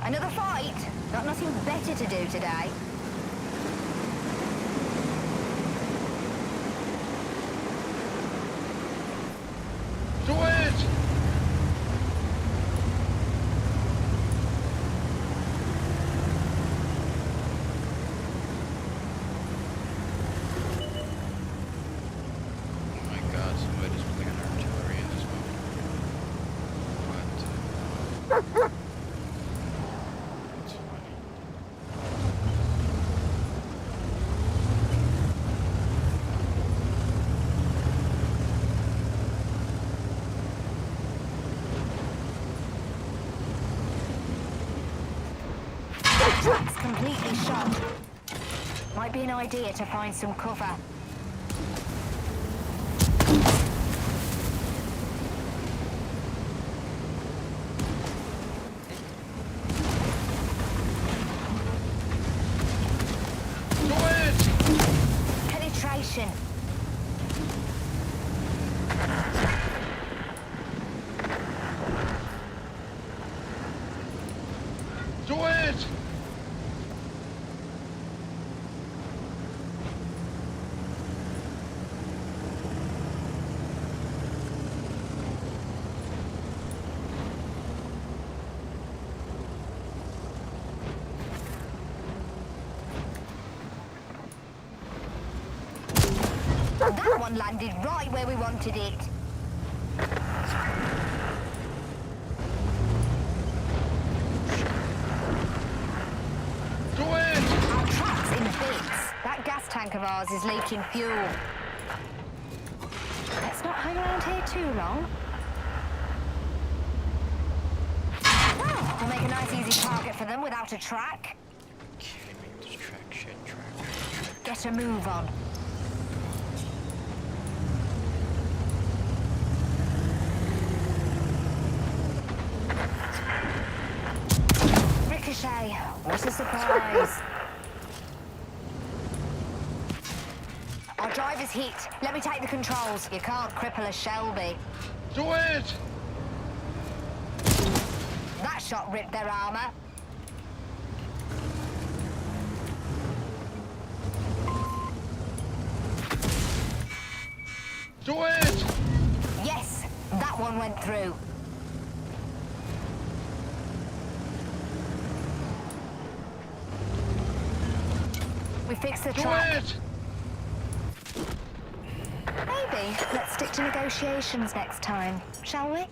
Another fight? Got nothing better to do today. Do it! Oh my god, somebody's putting an artillery in this one. What? That's funny. Track's completely shot. Might be an idea to find some cover. Do it! Penetration. Do it! That one landed right where we wanted it. Do it! Our track's in bits. That gas tank of ours is leaking fuel. Let's not hang around here too long. Oh, we'll make a nice easy target for them without a track. Kidding me with this track shit, track. Get a move on. Ricochet, what a surprise. Our driver's hit. Let me take the controls. You can't cripple a Shelby. Do it! That shot ripped their armor. Do it! Yes, that one went through. We fixed the Do track. it! Maybe let's stick to negotiations next time, shall we?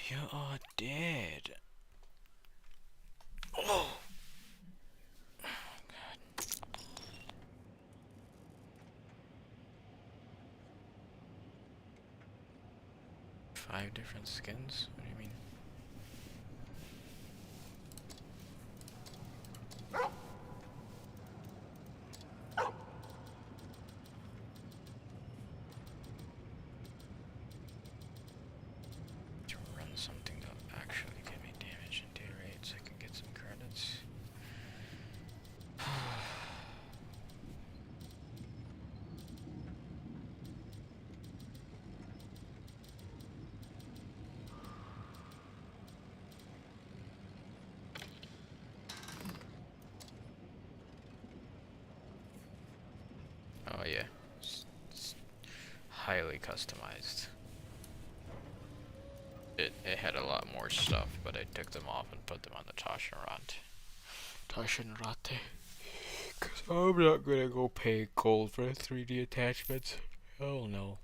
You are dead. Oh. God. 5 different skins? What do you mean? To run something that'll actually give me damage and day rates, I can get some credits. Oh yeah, it's highly customized. It had a lot more stuff, but I took them off and put them on the Taschenrad. Taschenrate. Cause I'm not gonna go pay gold for 3D attachments. Hell no.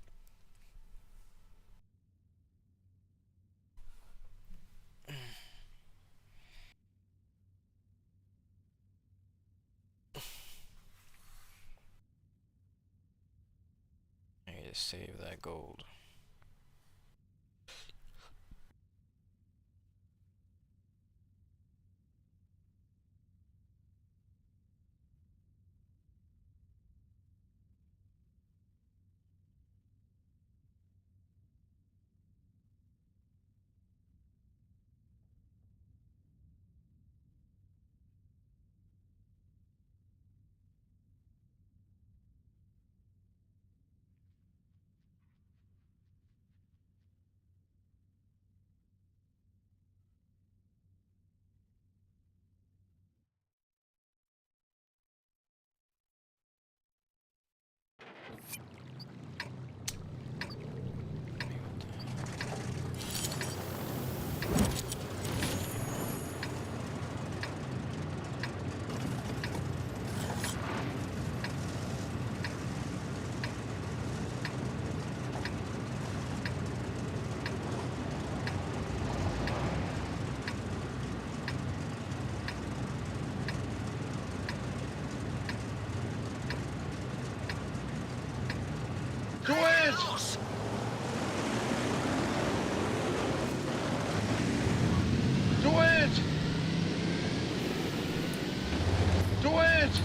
save that gold. Do it! Do it! Do it!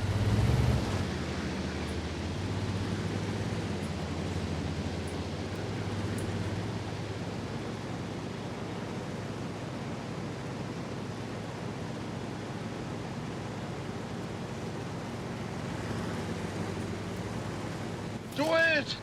Do it!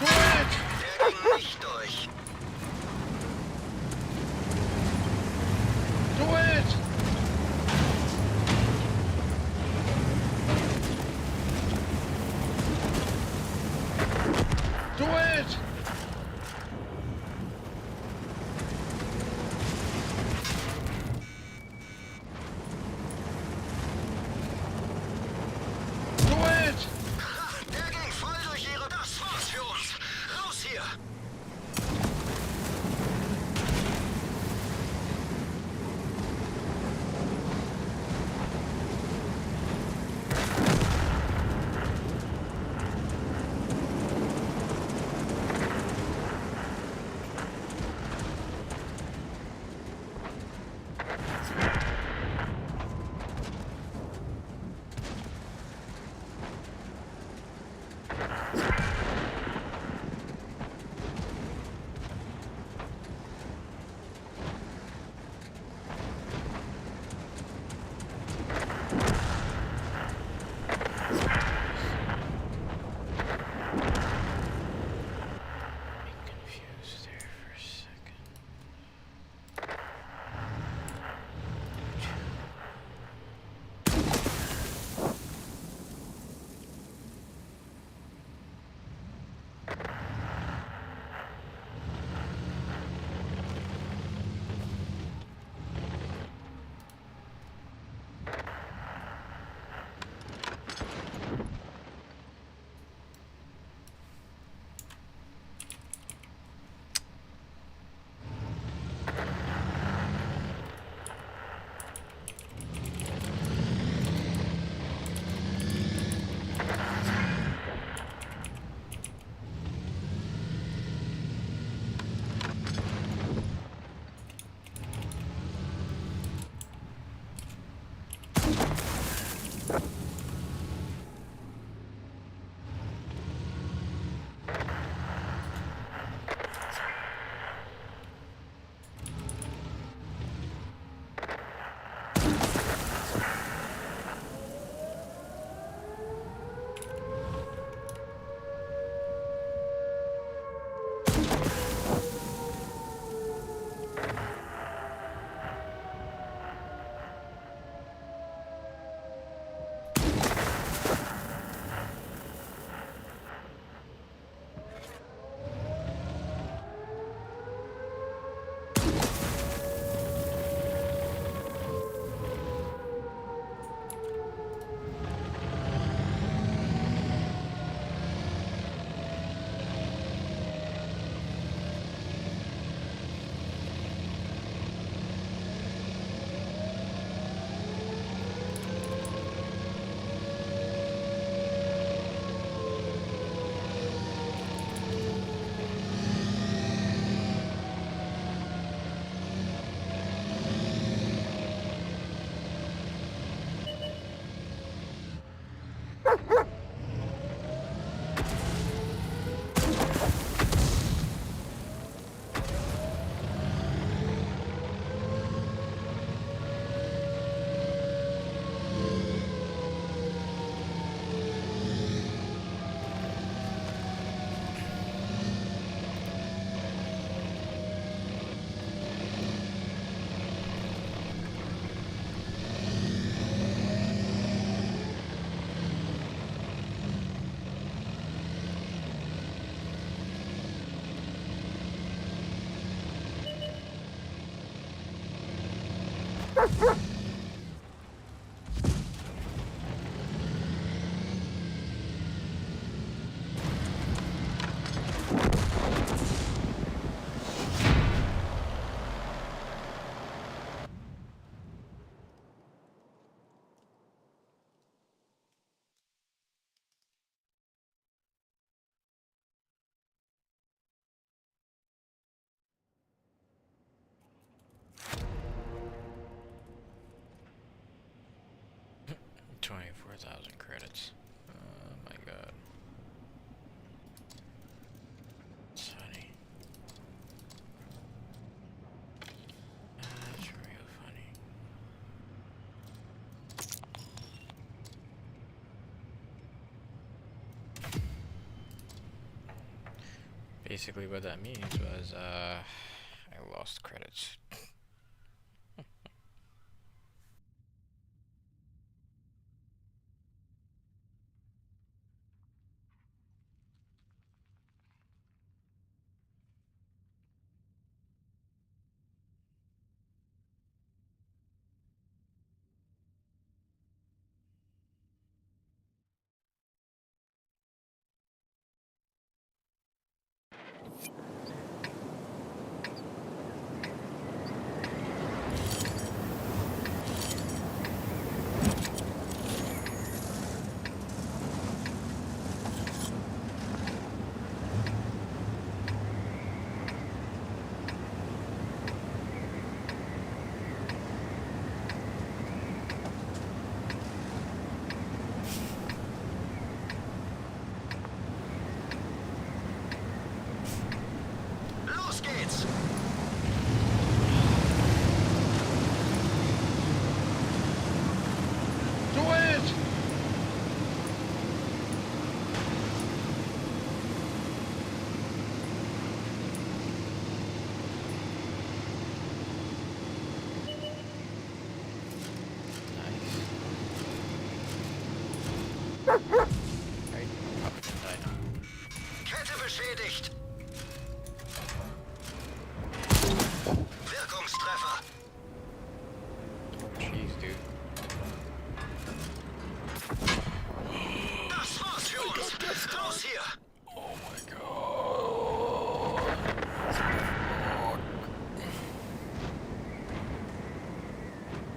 Do it! Der ging nicht durch. Do it! Do it! Do it! Der ging voll durch ihre... Das war's für uns. Raus hier. Confused there for a second. $24,000 credits. Oh my god. It's funny. That's real funny. Basically what that means was, I lost credits. Los geht's! Do it! Nice. Right, probably gonna die now. Kette beschädigt! Wirkungstreffer! Jeez, dude. Das war's für uns! Raus hier! Oh my god.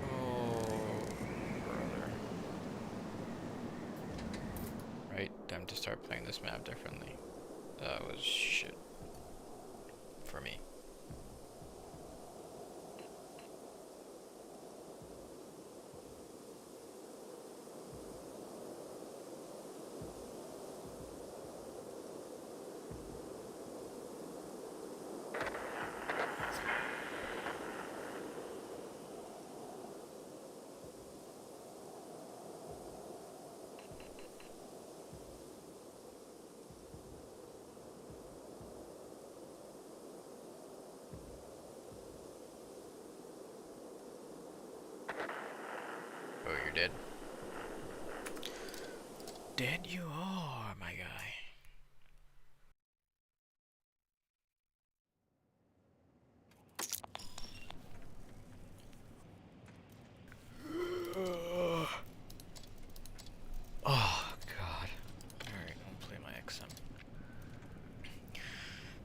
Oh, brother. Right, time to start playing this map differently. That was shit. For me. Oh, you're dead? Dead you are, my guy. Oh, God. Alright, I'll play my XM.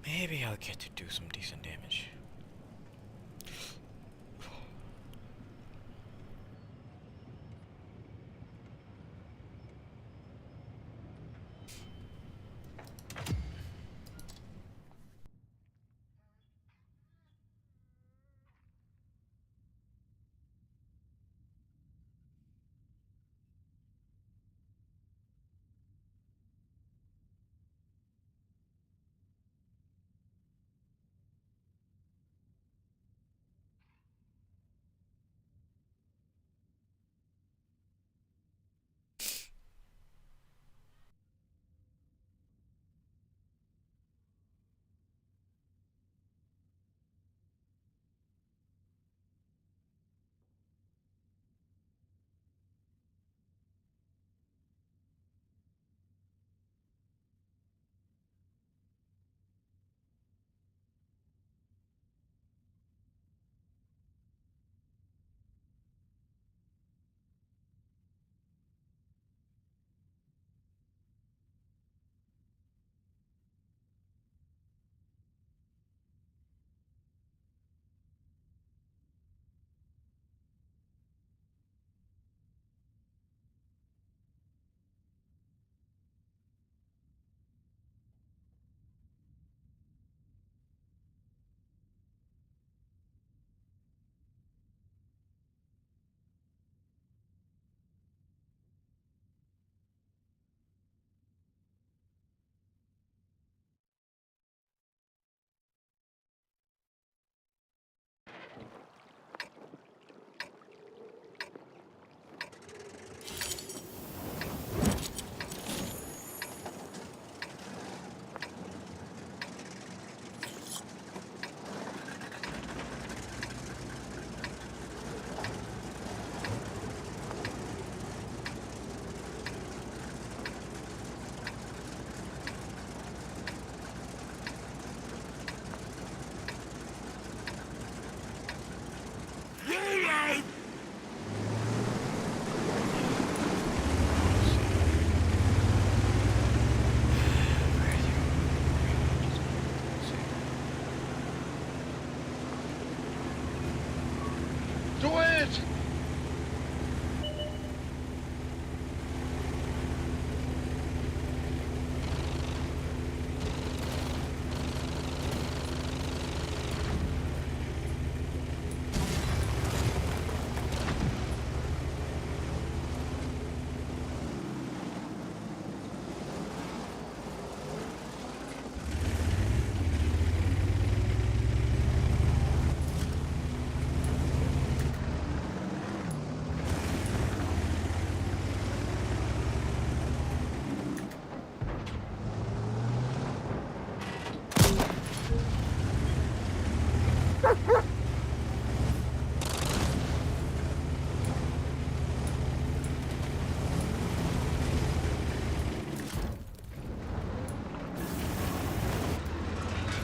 Maybe I'll get to do some decent damage.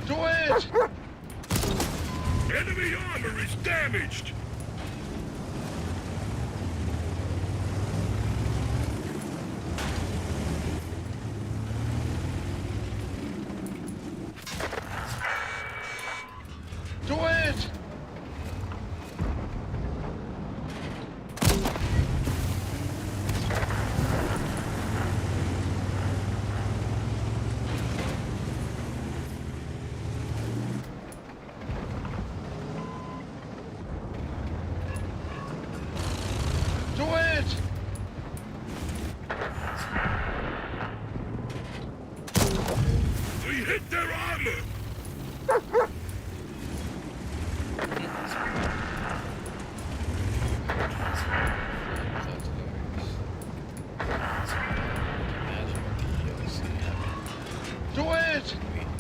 Do it! Enemy armor is damaged! Do it! Do it! We hit their armor! That's hilarious. Imagine what the hell is happening. Do it! Wait.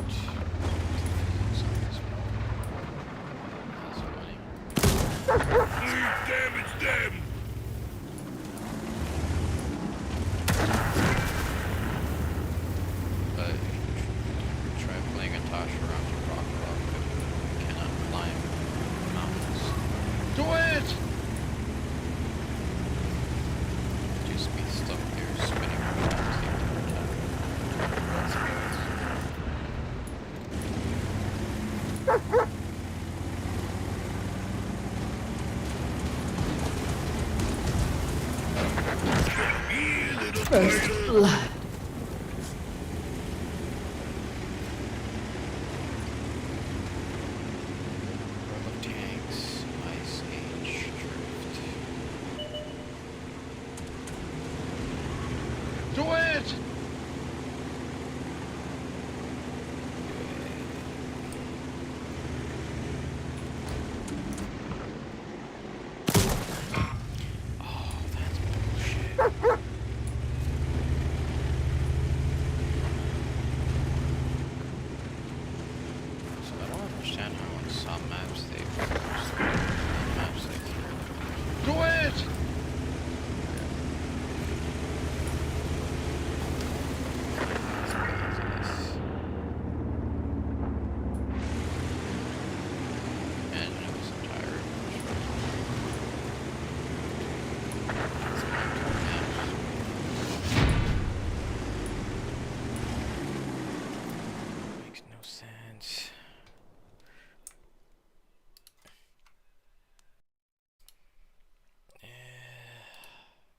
That's funny. Please damage them! But try playing a Tasha around to rock rock. You cannot climb mountains. Do it! Just be stuck there spinning around the entire time. That's Here, little First fighter! blood. Row of tanks, Ice Age, Drift. Do it! Oh, that's bullshit. So I don't understand how on some maps they force on maps they throw. Do it! It's craziness. And it was entire it's Minecraft maps. Makes no sense.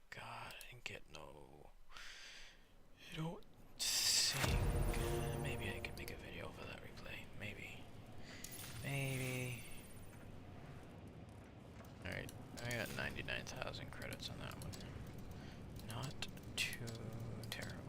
God, I didn't get no. I don't think. Maybe I can make a video for that replay. Maybe. Maybe. Alright, I got 99,000 credits on that one. Not too terrible.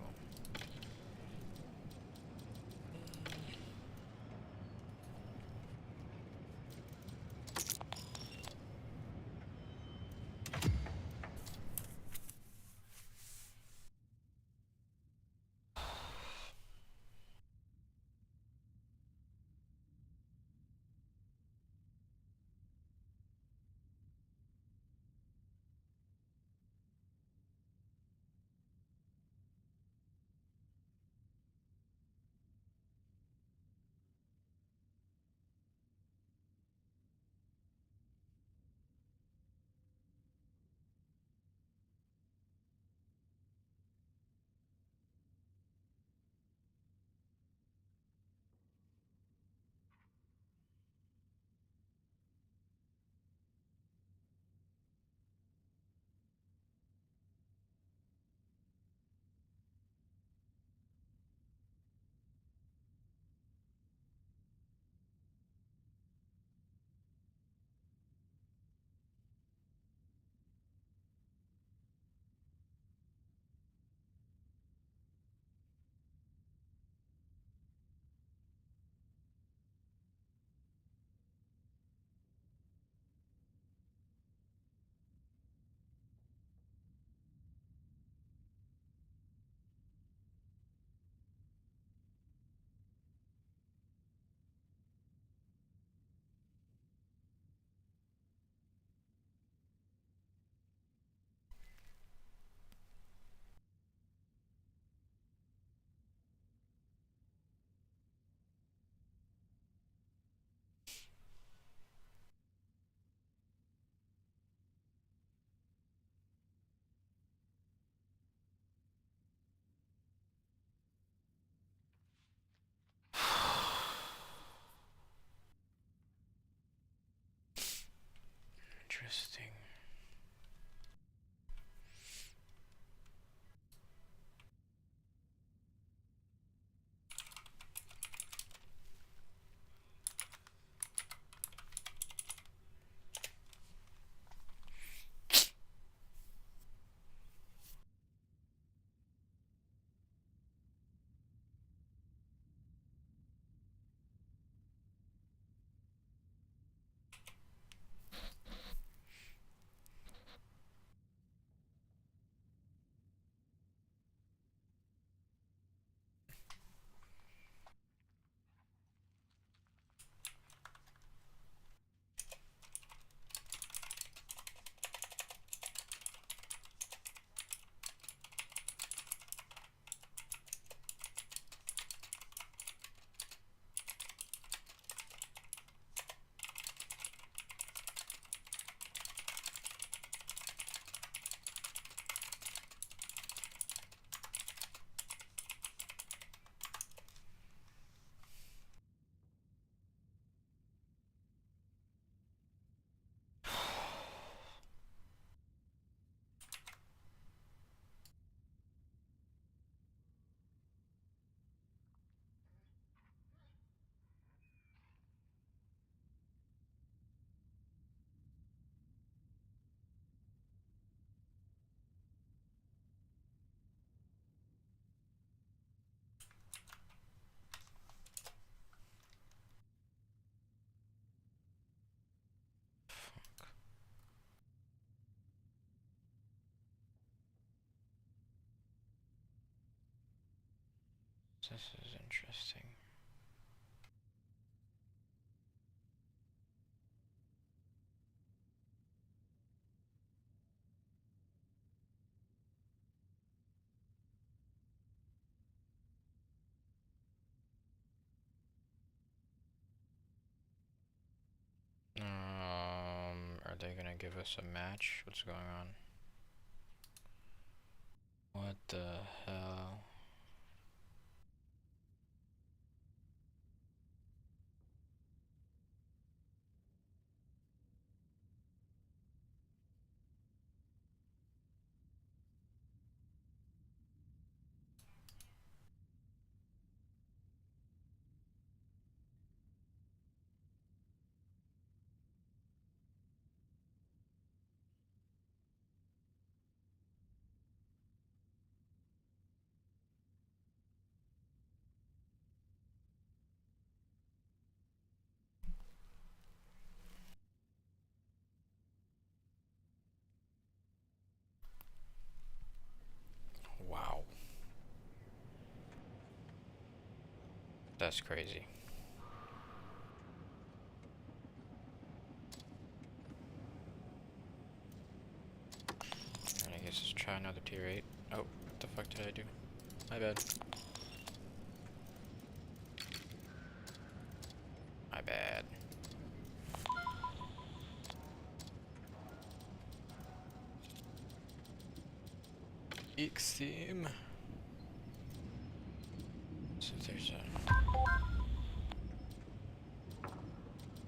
interesting. This is interesting. Are they gonna give us a match? What's going on? What the hell? Wow. That's crazy. I guess let's try another tier 8. Oh, what the fuck did I do? My bad. My bad. Extreme. So there's a...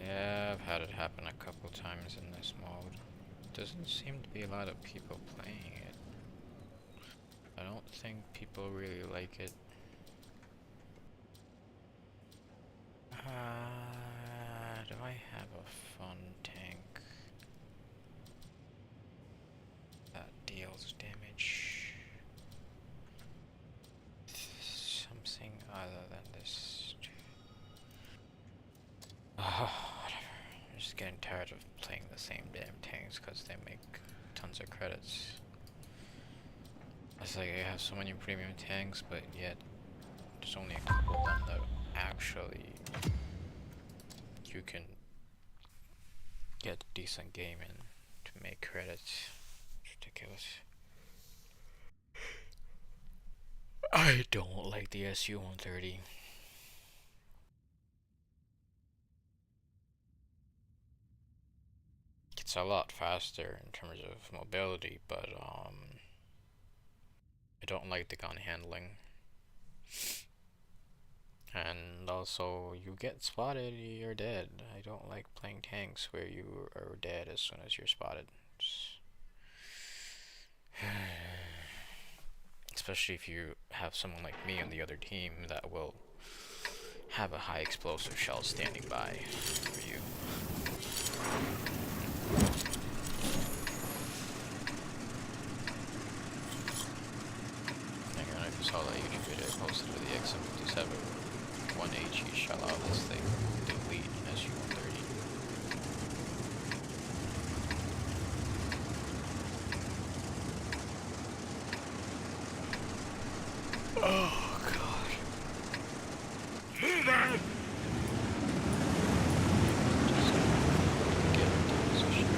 Yeah, I've had it happen a couple times in this mode. Doesn't seem to be a lot of people playing it. I don't think people really like it. Do I have a fun tank that deals damage? Something other than this. Whatever. I'm just getting tired of playing the same damn tanks because they make tons of credits. It's like I have so many premium tanks, but yet there's only a couple of them that actually you can get decent game in to make credits. It's ridiculous. I don't like the SU-130. It's a lot faster in terms of mobility, but I don't like the gun handling. And And also, you get spotted, you're dead. I don't like playing tanks where you are dead as soon as you're spotted. Especially if you have someone like me on the other team that will have a high explosive shell standing by for you. I don't know if you saw that YouTube video I posted for the XM57. 1H shell out this thing, delete an SU-130. Oh god. Move out! Get into position.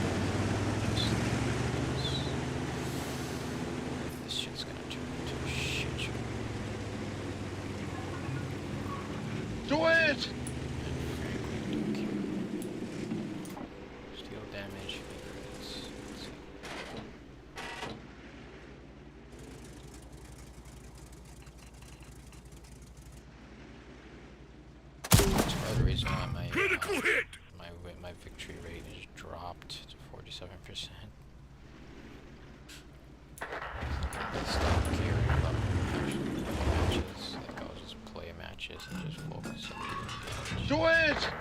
This shit's gonna turn into a shit show. Do it! Steel damage, let's see. That's part of the reason why Critical hit! my victory rate is dropped to 47%. Stop caring about actually matches. Like I'll just play matches and just focus on damage. Do it! It'd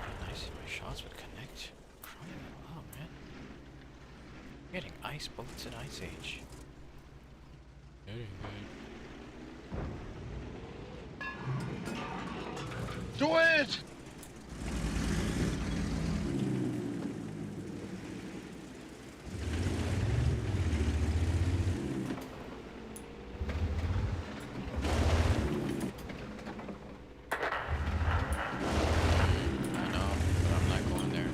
be nice if my shots would connect. Crying out loud, man. I'm getting ice bullets in Ice Age. Do it! I know, but I'm not going there.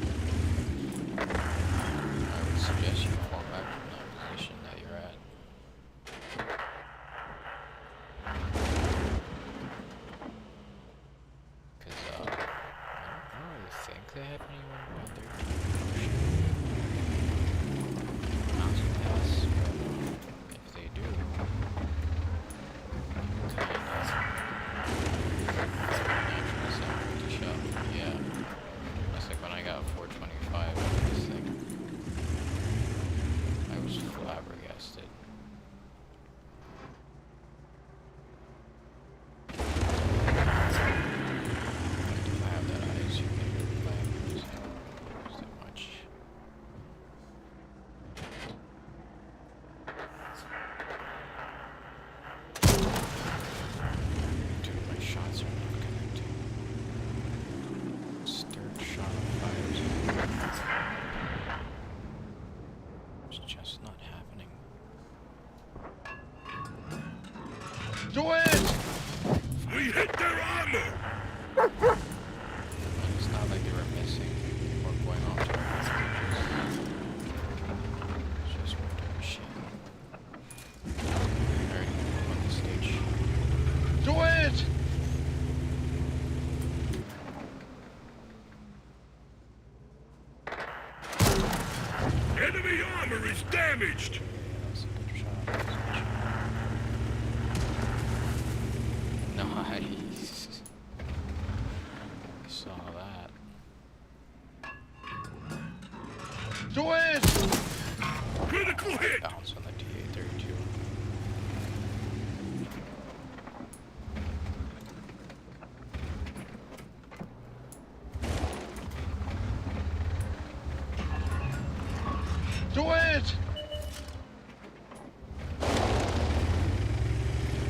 I would suggest you fall back from that position that you're at. Because, I don't really think they have anyone on their team. Not so fast, but if they do, kind of. Natural sound to shot. Yeah. That's like when I got 425 on this thing. I was flabbergasted. If I have that ice, you can play it that much. Dude, my shots are not connecting. Stirred shot of fires. It's just not happening. Do it! We hit their armor! And it's not like they were missing or going off to our stages. It's just we're doing shit. Alright, on the stage. Do it! Enemy armor is damaged! That's a good shot. Nice. I saw that. Do it! Critical hit! Bounce on the TA-32. Do it!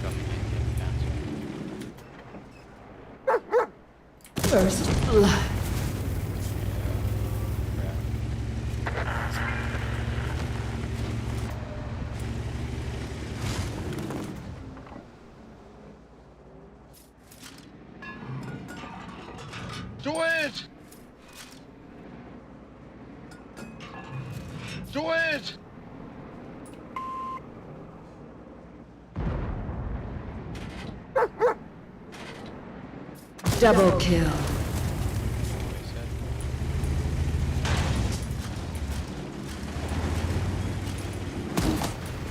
Got the Indian Panzer. First blood. Do it! Do it! Double kill. What he said.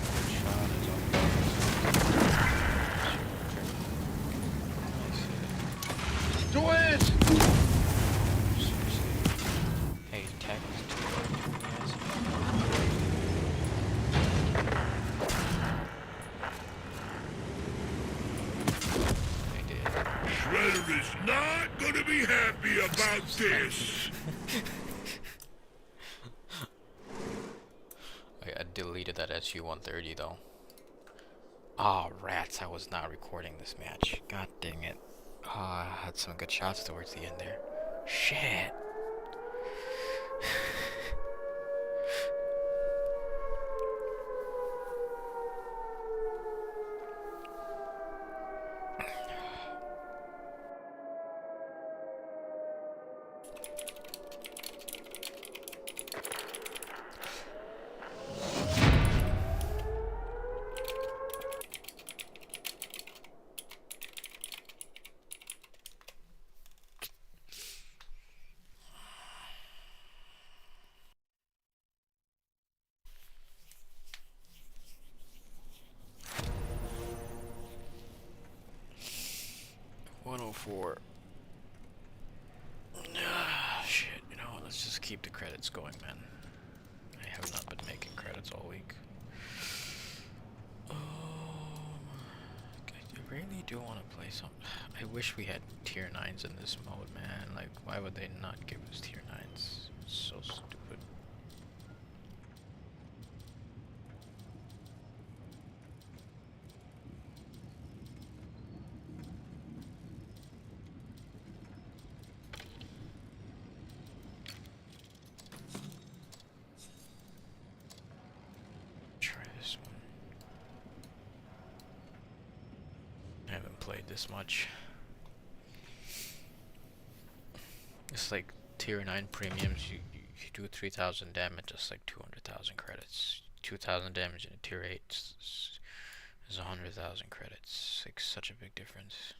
Good shot is on. Shredder is not gonna be happy about this. I deleted that SU-130 though. Ah, rats, I was not recording this match. God dang it. Ah, I had some good shots towards the end there. Shit. $104. Shit, you know, let's just keep the credits going, man. I have not been making credits all week. I really do want to play some. I wish we had tier 9s in this mode, man. Like, why would they not give us tier 9s? It's so stupid. Played this much. It's like tier 9 premiums, you do 3,000 damage, just like 200,000 credits. 2,000 damage in a tier 8 is 100,000 credits. It's like such a big difference.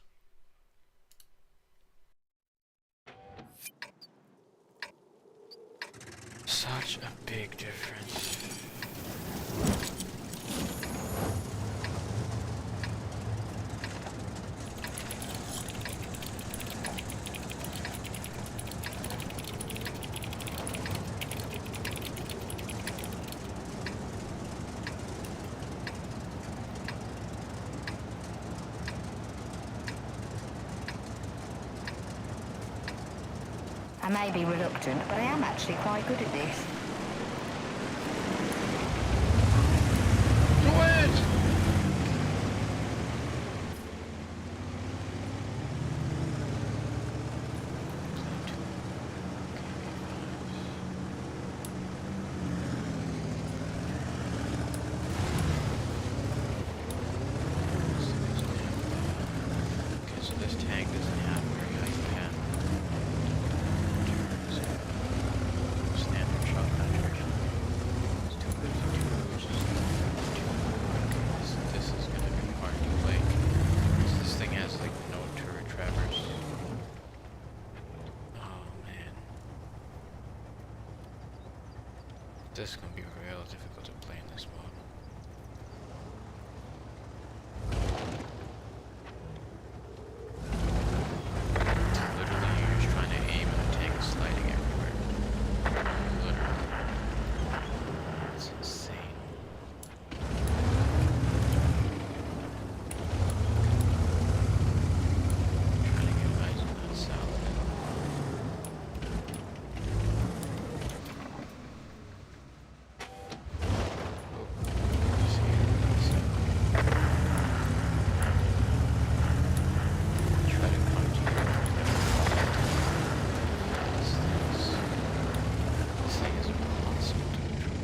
Such a big difference. I may be reluctant, but I am actually quite good at this. Do it! Okay, so this tank doesn't have very high fan. Standard shot penetration. It's too good for 2, which is this is gonna be hard to play. So this thing has like no turret traverse. Oh man. This is gonna be real difficult to play in this mode. Literally, you're just trying to aim and the tank is sliding everywhere. Literally. It's insane. Trying to get eyes on that south. Try to come to you. This thing is impossible to control.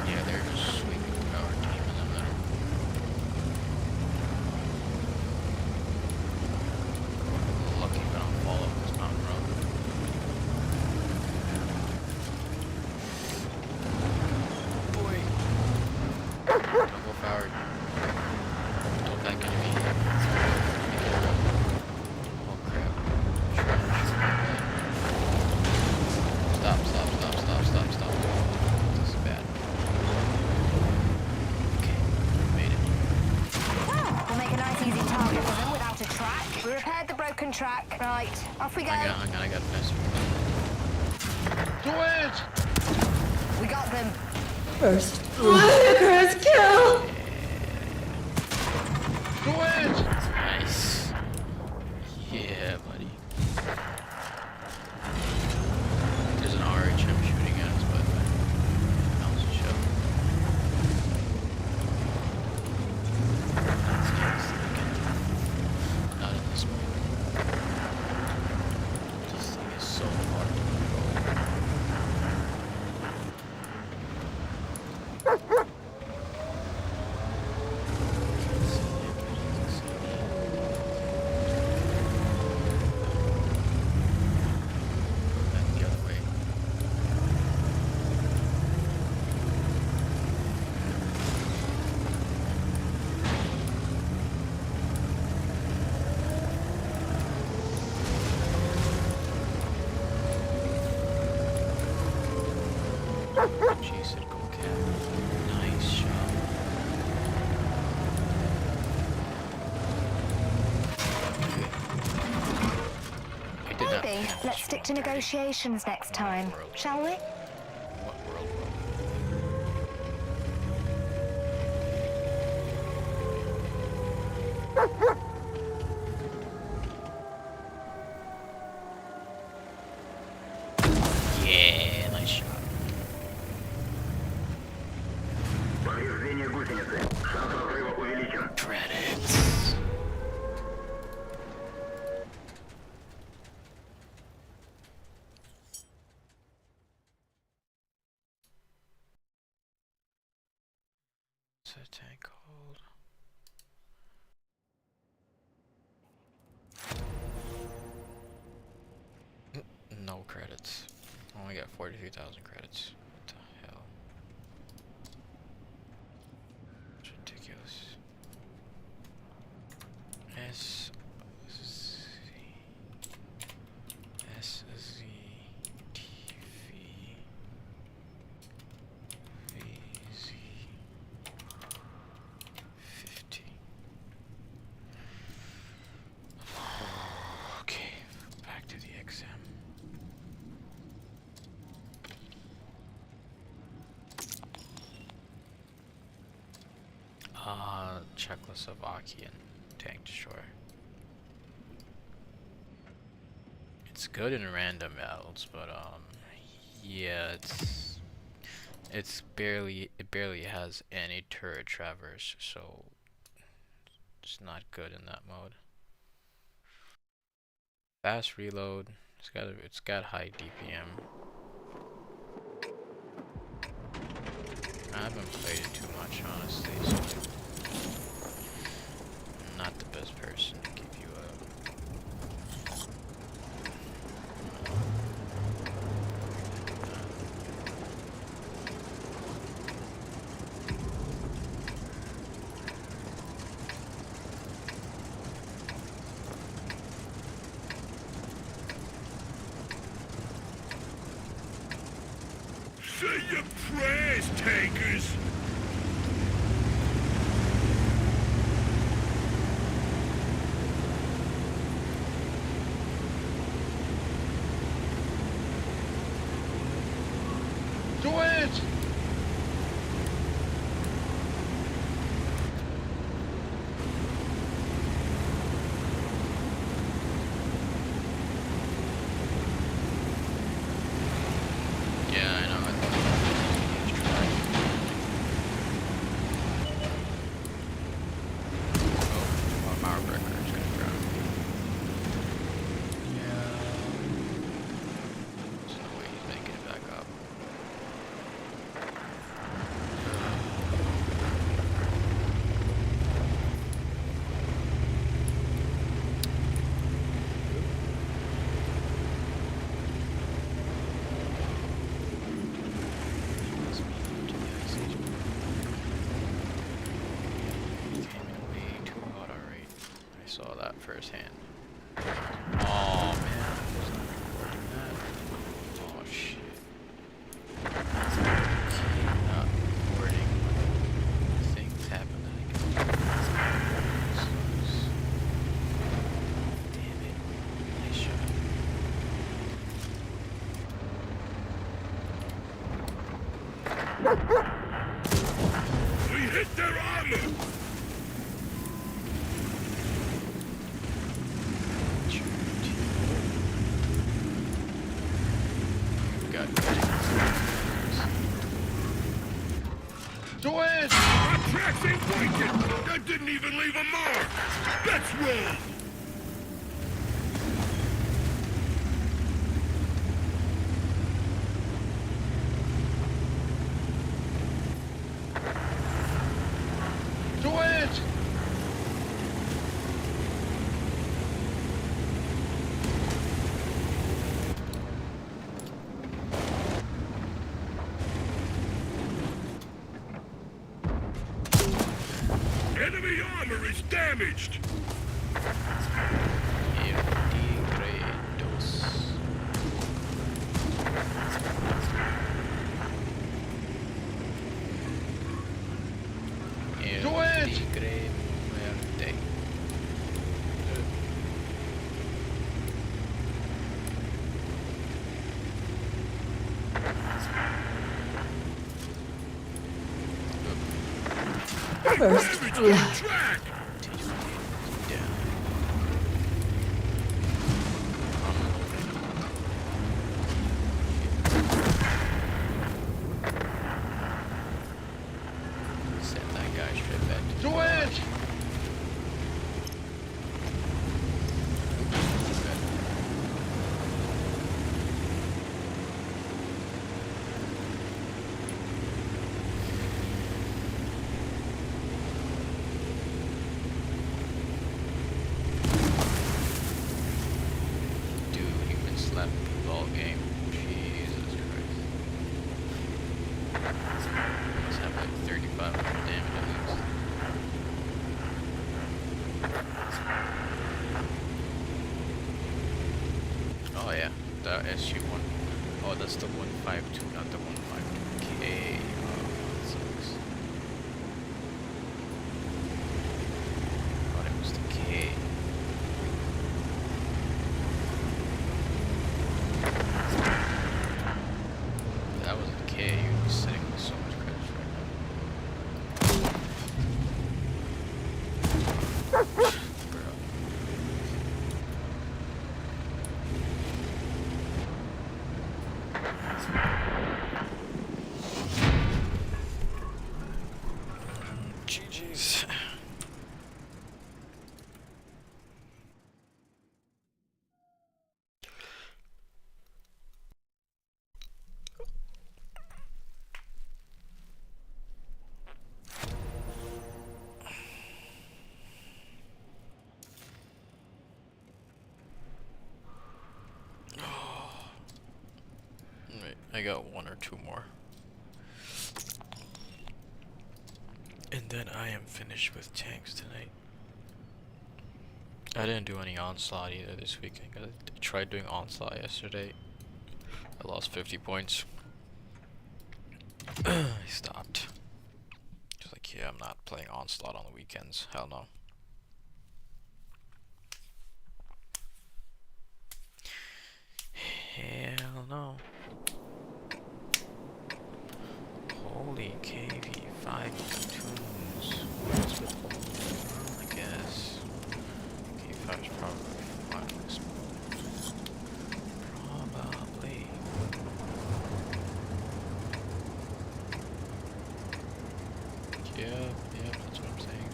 Yeah, they're just sweeping through our team in the middle. Lucky if I don't fall off this mountain road. Boy! Don't go forward. Don't back enemy. Oh crap. Stop. This is bad. Okay, made it. We'll make a nice easy target for them without a track. We repaired the broken track. Right, off we go. I got messed with. Do it! We got them. First Icarus kill! Do it! Nice. Yeah, buddy. There's an RH shooting at us, but that was a show. Not in this mode. This thing is so hard to control. The other way. Jeez, it go cat. Nice shot. I did not Maybe finish. let's stick to negotiations next time, shall we? What world? Yeah, nice shot. Повреждение гусеницы. Шанс разрыва увеличен. Credits. What's that tank called? No credits. Only got 43,000 credits. What the hell? It's ridiculous. S Z T V V Z 50. Okay, back to the exam. Czechoslovakian tank destroyer. It's good in random battles, but yeah, it barely has any turret traverse, so it's not good in that mode. Fast reload. It's got high DPM. I haven't played it too much, honestly, so I'm not the best person to give you a Say your prayers, tankers! Do it! yeah, I know. Oh, our breaker is gonna drown. Yeah. There's no way he's making it back up. Must be to the ice age. Came in way too hot already. I saw that firsthand. Oh man, I was not recording that. Oh shit. Not recording things happening. Damn it. Nice shot. hit their armor! Got Do it! Our tracks ain't working! That didn't even leave a mark! Let's roll! Do it! Enemy armor is damaged! Do it! First Damage blood. on track! Send that guy straight back to Do it! Dude, you've been slapping people all game. Jesus Christ. Must have like 3,500 damage at least. Oh yeah, the SU-1. Oh, that's the 152, not the 152K. Oh, that sucks. Thought it was the K. If that was the K, you'd be sitting with so much credits right now. Bro. GG's. Wait, I got one or two more. And then I am finished with tanks tonight. I didn't do any onslaught either this weekend. I tried doing onslaught yesterday. I lost 50 points. I stopped. Just like, yeah, I'm not playing onslaught on the weekends. Hell no. Hell no. Holy KV, 5 platoons. What's with I guess. K5 is probably fine. Probably. Yeah, that's what I'm saying.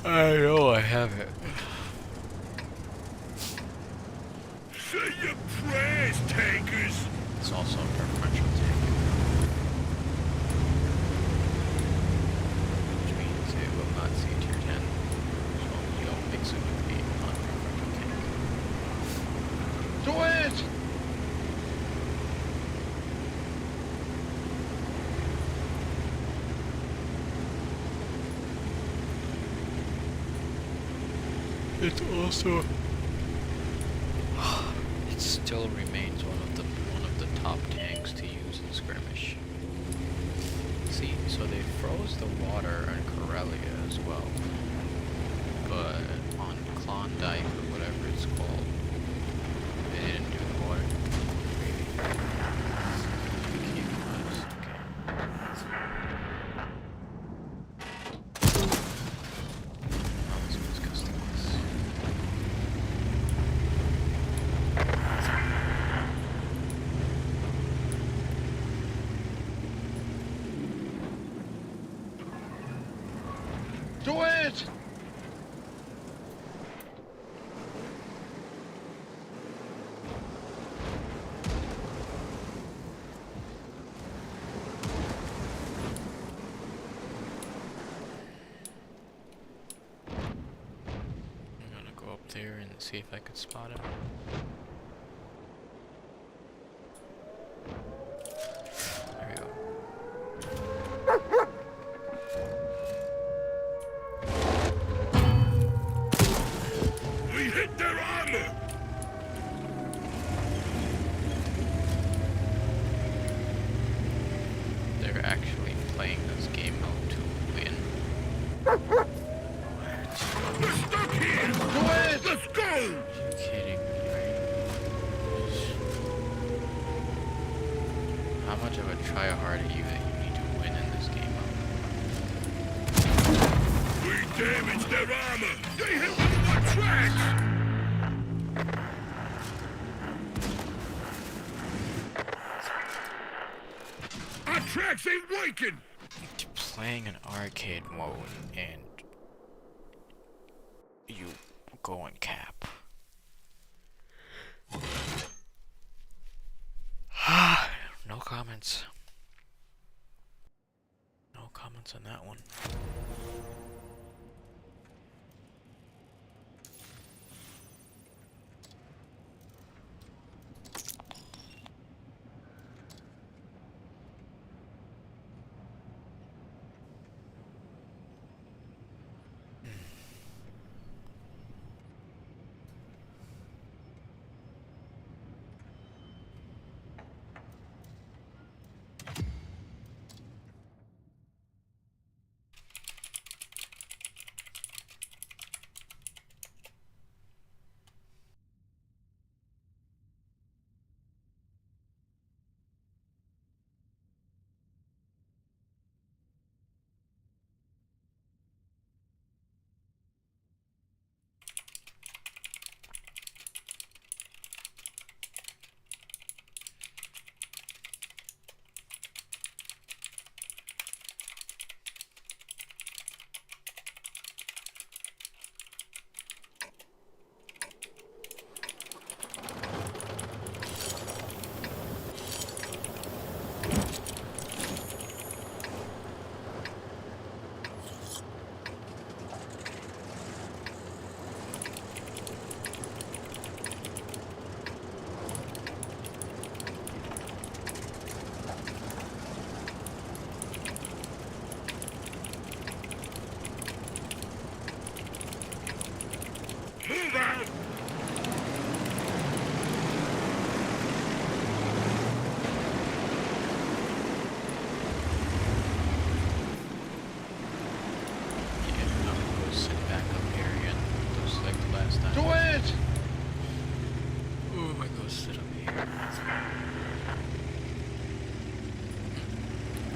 I know I have it. Say your prayers, tankers! It's also a preferential tank. Which means it will not see tier 10. So you don't mix it with the non-preferential tank. Do it! It's also it still remains one of the top tanks to use in skirmish. See, so they froze the water in Corellia as well, but on Klondike or whatever it's called, they didn't do the water. Maybe. Keep it! I'm gonna go up there and see if I could spot him. There we go. We hit their armor! They're actually playing this game mode to win. We're stuck here! Do it! Let's go! Are you kidding me, right? How much of a tryhard are you that you need to win in this game mode? We damaged their armor! They hit one of our tracks! Our tracks ain't working! Playing an arcade mode and you go and cap. No comments. No comments on that one. Move out! Yeah, I'm gonna go sit back up here again, just like the last time. Do it! Ooh, I go sit up here.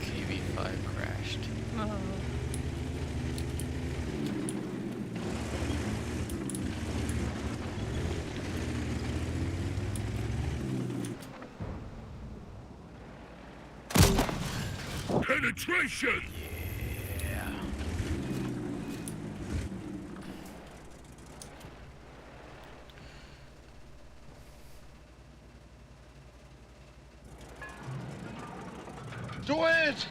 KV5 crashed. Penetration! Yeah. Do it!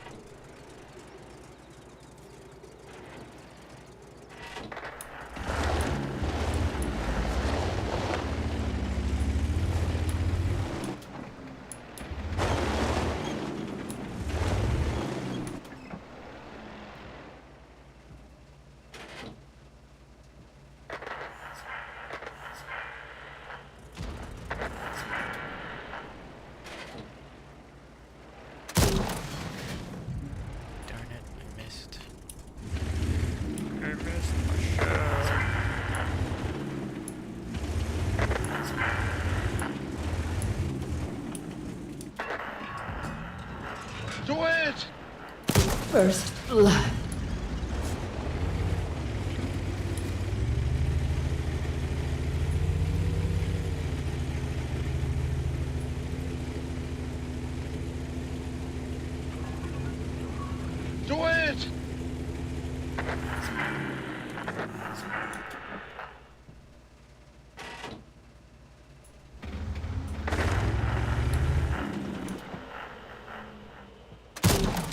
Darn it, I missed. I missed my shot. Do it! First blood. Do it!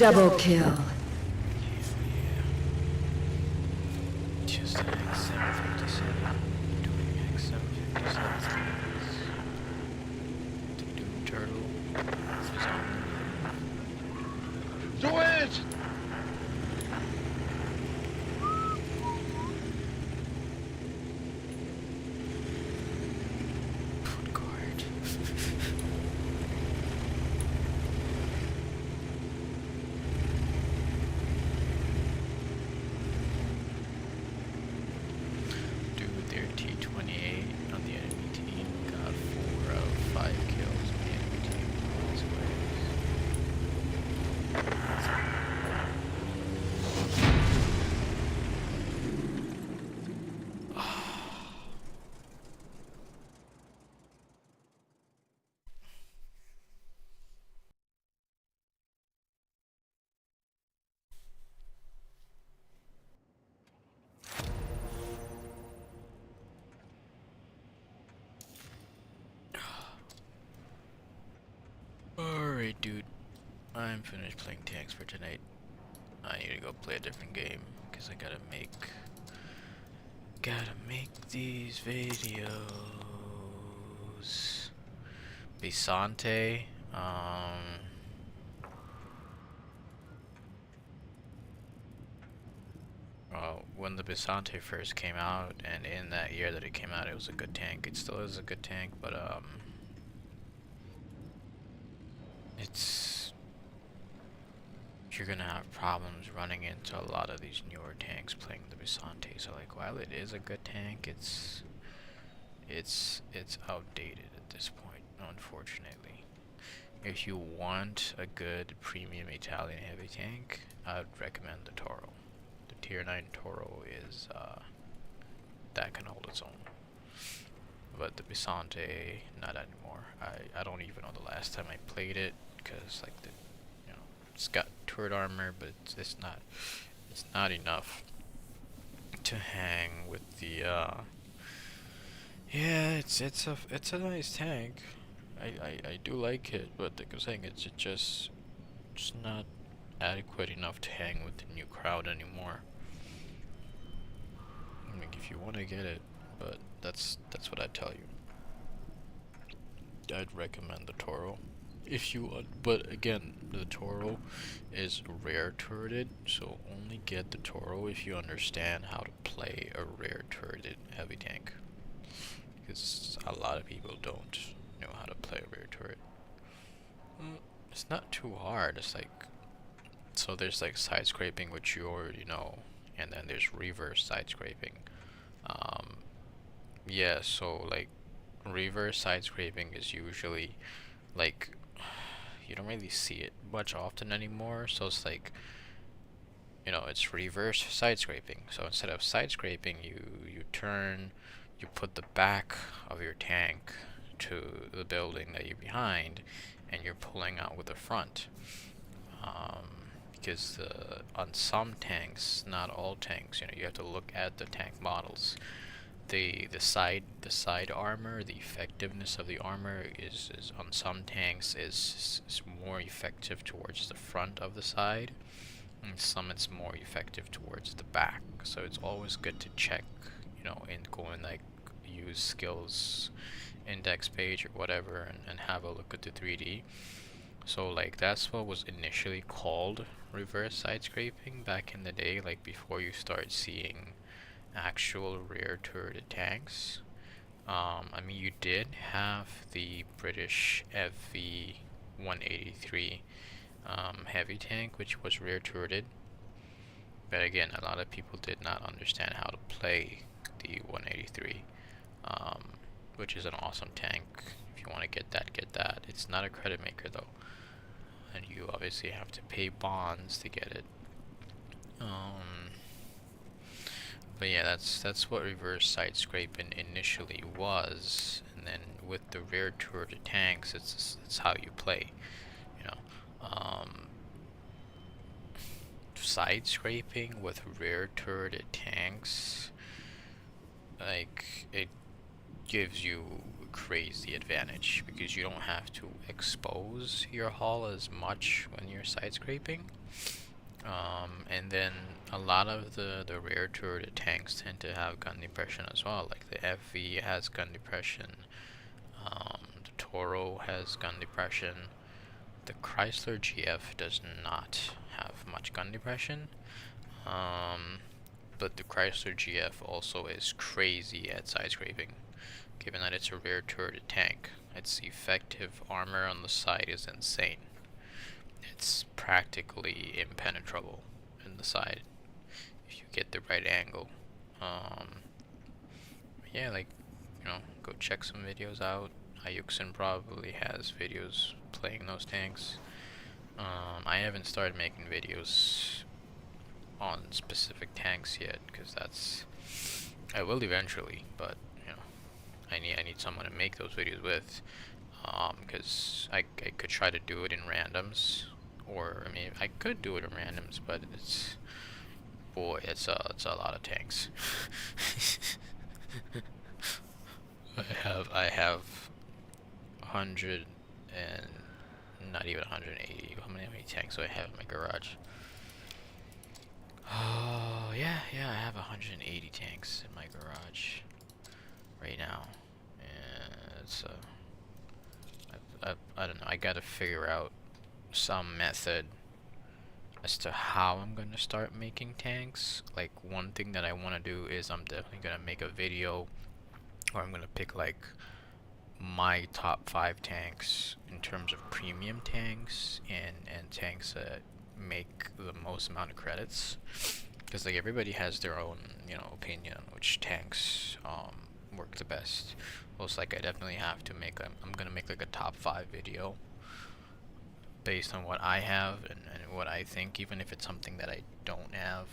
Double kill. Yeah. Just an X757. Doing X757. The Doom Turtle is on the Do it! foot guard. Dude, their T-28 on the enemy team got 4 out of 5 kills on the enemy team. That's Alright, dude. I'm finished playing tanks for tonight. I need to go play a different game because I gotta make these videos. Bisante, well, when the Bisante first came out, and in that year that it came out, it was a good tank. It still is a good tank, but you're gonna have problems running into a lot of these newer tanks playing the Bisante. So like, while it is a good tank, it's outdated at this point, unfortunately. If you want a good premium Italian heavy tank, I'd recommend the Toro. The Tier 9 Toro is that can hold its own. But the Bisante, not anymore. I don't even know the last time I played it, because like it's got turret armor, but it's not enough to hang with the yeah, it's a nice tank. I do like it, but like I'm saying, it's just not adequate enough to hang with the new crowd anymore. I mean, if you want to get it, but that's what I tell you. I'd recommend the Toro if you want, but again, the Toro is rare turreted, so only get the Toro if you understand how to play a rare turreted heavy tank, because a lot of people don't know how to play a rare turret. It's not too hard. It's like, so there's like side scraping, which you already know, and then there's reverse side scraping. Yeah, so like reverse side scraping is usually like, you don't really see it much often anymore, so it's like, it's reverse side scraping. So instead of side scraping, you turn, you put the back of your tank to the building that you're behind, and you're pulling out with the front. Because on some tanks, not all tanks, you have to look at the tank models. The side armor, the effectiveness of the armor is on some tanks is more effective towards the front of the side, and some it's more effective towards the back. So it's always good to check, and go and like use skills index page or whatever, and have a look at the 3D. So like that's what was initially called reverse side scraping back in the day, like before you start seeing actual rear turreted tanks. I mean, you did have the British FV-183 heavy tank, which was rear turreted, but again, a lot of people did not understand how to play the 183, which is an awesome tank. If you want to get that. It's not a credit maker though, and you obviously have to pay bonds to get it. But yeah, that's what reverse side scraping initially was, and then with the rear turreted tanks, it's how you play. Side scraping with rear turreted tanks, like, it gives you crazy advantage because you don't have to expose your hull as much when you're side scraping. And then a lot of the rear turret tanks tend to have gun depression as well. Like the FV has gun depression, the Toro has gun depression. The Chrysler GF does not have much gun depression, but the Chrysler GF also is crazy at side scraping, given that it's a rear turret tank. Its effective armor on the side is insane. It's practically impenetrable in the side if you get the right angle. Yeah, like, you know, go check some videos out. Ayuxin probably has videos playing those tanks. I haven't started making videos on specific tanks yet, because I will eventually, but you know, I need someone to make those videos with, because I could try to do it in randoms, or I mean I could do it in randoms, but it's a lot of tanks. I have 100 and not even 180. How many tanks do I have in my garage? Oh yeah, I have 180 tanks in my garage right now, and it's I don't know. I gotta figure out some method as to how I'm gonna start making tanks. Like, one thing that I want to do is I'm definitely gonna make a video, or I'm gonna pick like my top 5 tanks in terms of premium tanks and tanks that make the most amount of credits, because like everybody has their own, you know, opinion on which tanks work the best. Well, it's like I definitely have to make I'm gonna make like a top 5 video based on what I have and what I think, even if it's something that I don't have,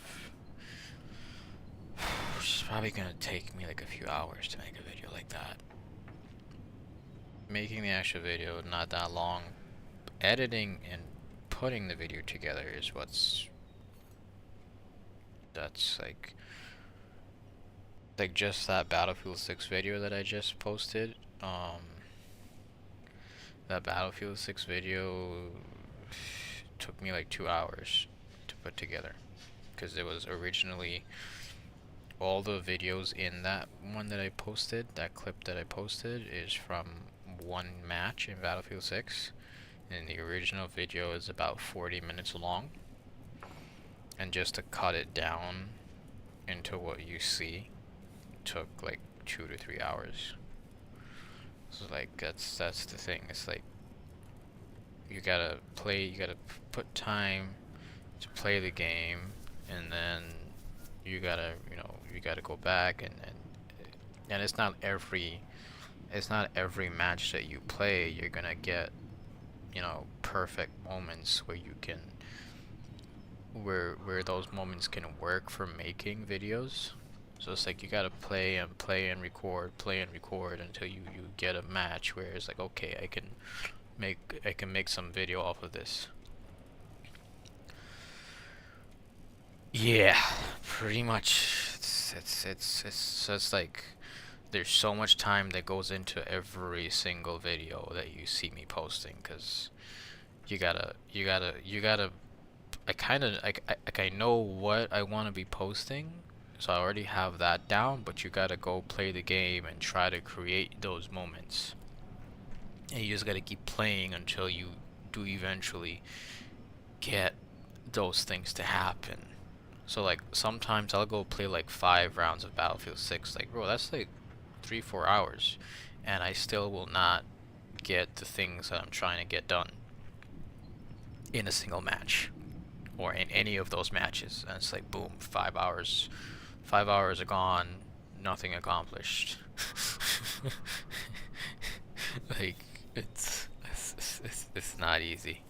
which is probably gonna take me like a few hours to make a video like that. Making the actual video not that long. Editing and putting the video together is that's like just that Battlefield 6 video that I just posted. That Battlefield 6 video took me like 2 hours to put together, because it was originally all the videos in that one that I posted, that clip that I posted, is from one match in Battlefield 6, and the original video is about 40 minutes long, and just to cut it down into what you see took like 2 to 3 hours. So like that's the thing. It's like you gotta put time to play the game, and then you gotta go back and it's not every match that you play you're gonna get, you know, perfect moments where you can where those moments can work for making videos. So it's like you gotta play and record until you get a match where it's like, okay, I can make some video off of this. Yeah, pretty much. It's like there's so much time that goes into every single video that you see me posting, because you gotta I know what I want to be posting, so I already have that down, but you gotta go play the game and try to create those moments, and you just gotta keep playing until you do eventually get those things to happen. So like sometimes I'll go play like 5 rounds of Battlefield 6, like bro, that's like 3-4 hours, and I still will not get the things that I'm trying to get done in a single match or in any of those matches. And it's like boom, 5 hours are gone, nothing accomplished. Like it's not easy.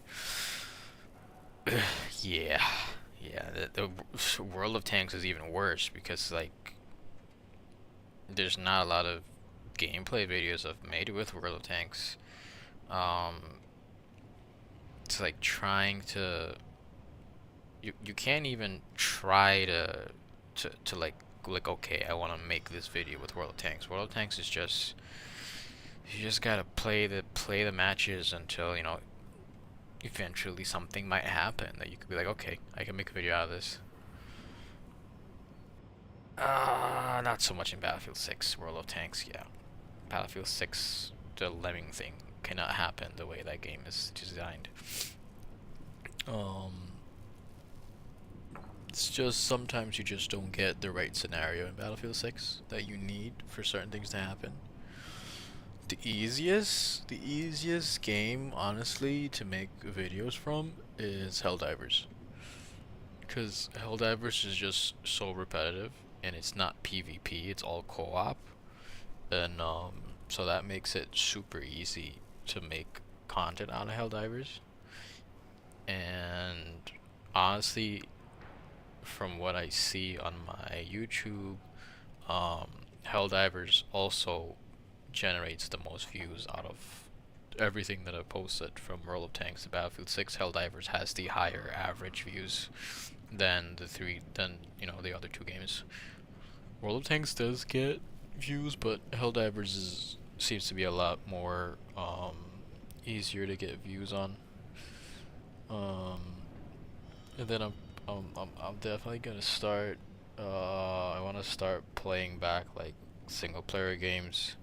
Yeah, the World of Tanks is even worse, because like there's not a lot of gameplay videos I've made with World of Tanks. It's like trying to you can't even try to like okay, I want to make this video with World of Tanks. World of Tanks is just You just gotta play the matches until, you know, eventually something might happen that you could be like, okay, I can make a video out of this. Not so much in Battlefield 6, World of Tanks, yeah. Battlefield 6, the lemming thing cannot happen the way that game is designed. It's just sometimes you just don't get the right scenario in Battlefield 6 that you need for certain things to happen. The easiest game, honestly, to make videos from is Helldivers. Because Helldivers is just so repetitive, and it's not PvP, it's all co-op. And so that makes it super easy to make content out of Helldivers. And honestly, from what I see on my YouTube, Helldivers also generates the most views out of everything that I've posted, from World of Tanks to Battlefield 6. Helldivers has the higher average views than the other two games. World of Tanks does get views, but Helldivers seems to be a lot more easier to get views on. And then I'm definitely gonna start. I want to start playing back like single player games,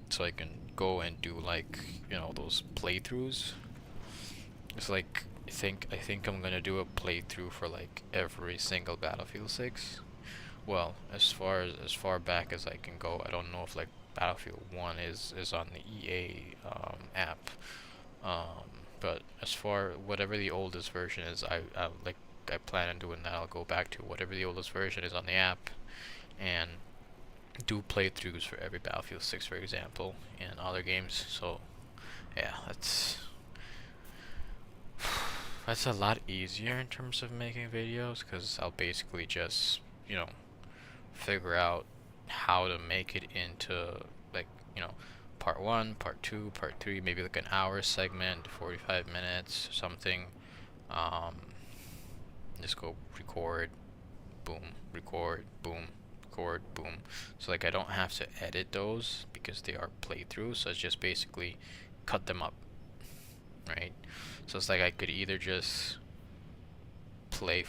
so I can go and do like, you know, those playthroughs. It's like I think I'm gonna do a playthrough for like every single Battlefield 6. Well, as far back as I can go. I don't know if like Battlefield 1 is on the EA app. But as far whatever the oldest version is, I plan on doing that. I'll go back to whatever the oldest version is on the app and do playthroughs for every Battlefield 6, for example, and other games. So yeah, that's a lot easier in terms of making videos, because I'll basically just, you know, figure out how to make it into, like, you know, part 1, part 2, part 3, maybe like an hour segment, 45 minutes, something. Just go record, boom, record, boom, record, boom. So like I don't have to edit those because they are playthroughs, so it's just basically cut them up, right? So it's like I could either just play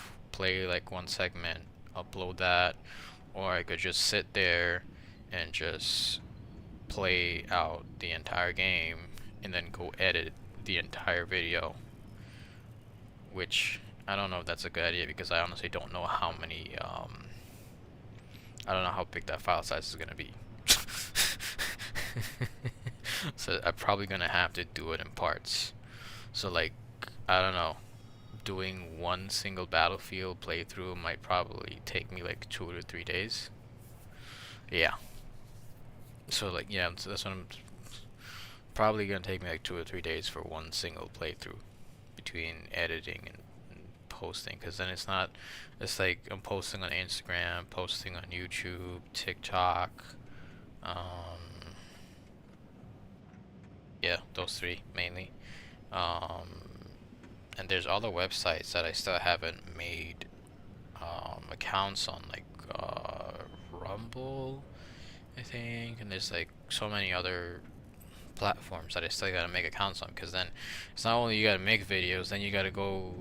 like one segment, upload that, or I could just sit there and just play out the entire game and then go edit the entire video, which I don't know if that's a good idea, because I honestly don't know how many I don't know how big that file size is gonna be. So I'm probably gonna have to do it in parts. So like, I don't know, doing one single Battlefield playthrough might probably take me like 2 to 3 days. Yeah. So like, yeah, so that's what I'm probably gonna take me like 2 or 3 days for one single playthrough, between editing and posting, because then it's like I'm posting on Instagram, posting on YouTube, TikTok, yeah, those three mainly. And there's other websites that I still haven't made accounts on, like Rumble, I think, and there's like so many other platforms that I still gotta make accounts on, because then it's not only you gotta make videos, then you gotta go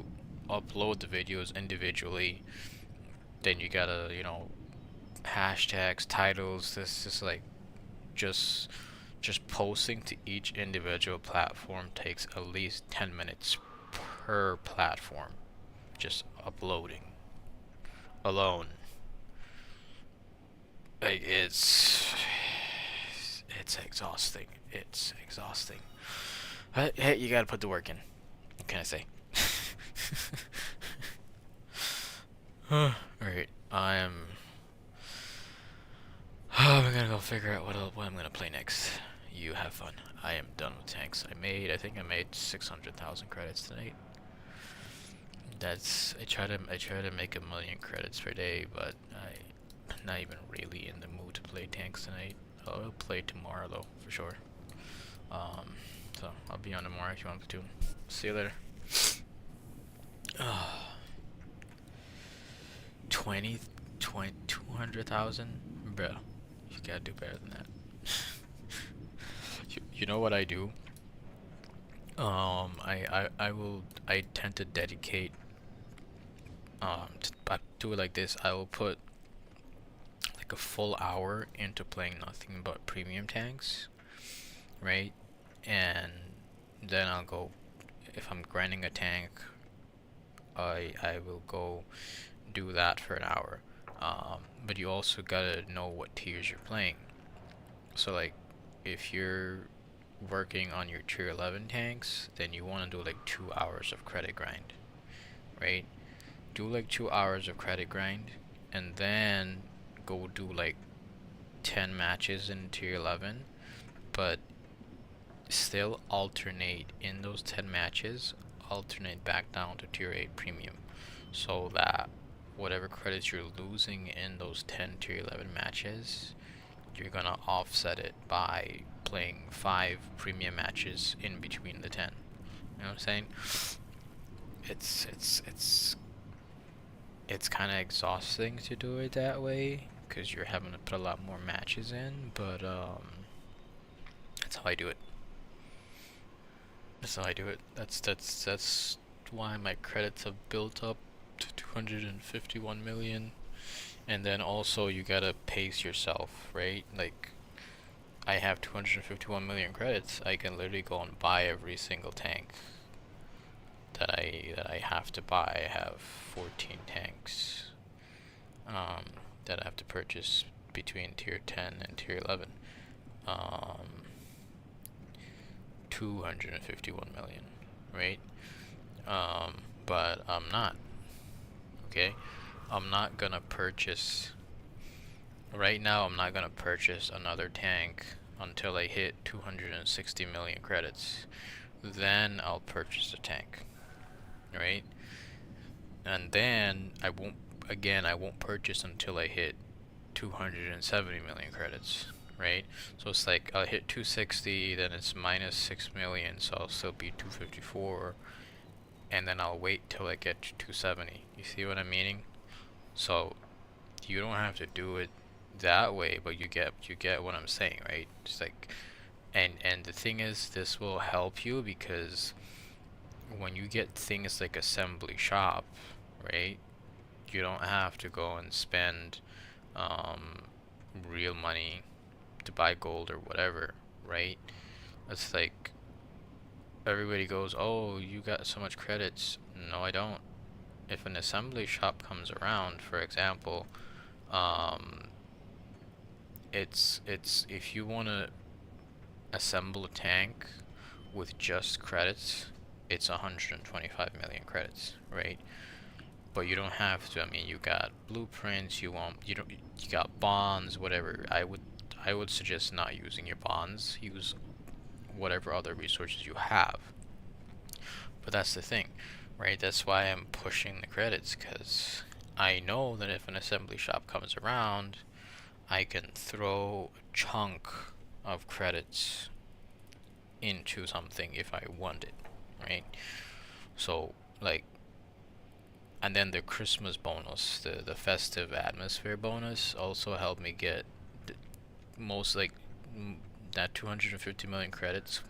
upload the videos individually, then you gotta, you know, hashtags, titles. This is like just posting to each individual platform takes at least 10 minutes per platform, just uploading alone. Like, it's exhausting. It's exhausting. But hey, you gotta put the work in. What can I say? Alright, I'm gonna go figure out what I'm gonna play next. You have fun. I am done with tanks. I think I made 600,000 credits tonight. I try to make 1 million credits per day, but I'm not even really in the mood to play tanks tonight. I'll play tomorrow though, for sure. So I'll be on tomorrow if you want to. See you later. 200,000, bro. You gotta do better than that. you know what I do? I tend to dedicate I do it like this. I will put like a full hour into playing nothing but premium tanks, right? And then I'll go, if I'm grinding a tank, I will go do that for an hour. But you also gotta know what tiers you're playing. So like, if you're working on your tier 11 tanks, then you want to do like 2 hours of credit grind, right? Do like 2 hours of credit grind, and then go do like 10 matches in tier 11, but still alternate in those 10 matches, alternate back down to tier 8 premium, so that whatever credits you're losing in those 10 tier 11 matches, you're gonna offset it by playing 5 premium matches in between the 10. You know what I'm saying? It's kind of exhausting to do it that way because you're having to put a lot more matches in, but that's how I do it. That's how I do it. That's why my credits have built up to 251 million. And then also you gotta pace yourself, right? Like, I have 251 million credits. I can literally go and buy every single tank that I have to buy. I have 14 tanks that I have to purchase between tier 10 and tier 11. 251 million, right? But I'm not. Okay, I'm not gonna purchase right now. I'm not gonna purchase another tank until I hit 260 million credits. Then I'll purchase a tank, right? And then I won't purchase until I hit 270 million credits, right? So it's like I'll hit 260, then it's minus 6 million, so I'll still be 254, and then I'll wait till I get to 270. You see what I'm meaning? So you don't have to do it that way, but you get what I'm saying, right? It's like, and the thing is, this will help you because when you get things like assembly shop, right, you don't have to go and spend real money to buy gold or whatever, right? It's like everybody goes, oh, you got so much credits. No, I don't. If an assembly shop comes around, for example, it's if you want to assemble a tank with just credits, it's 125 million credits, right? But you don't have to. I mean, you got blueprints, you got bonds, whatever. I would suggest not using your bonds. Use whatever other resources you have. But that's the thing, right? That's why I'm pushing the credits, because I know that if an assembly shop comes around, I can throw a chunk of credits into something if I want it, right? So like, and then the Christmas bonus, the festive atmosphere bonus, also helped me get most, like, that 250 million credits.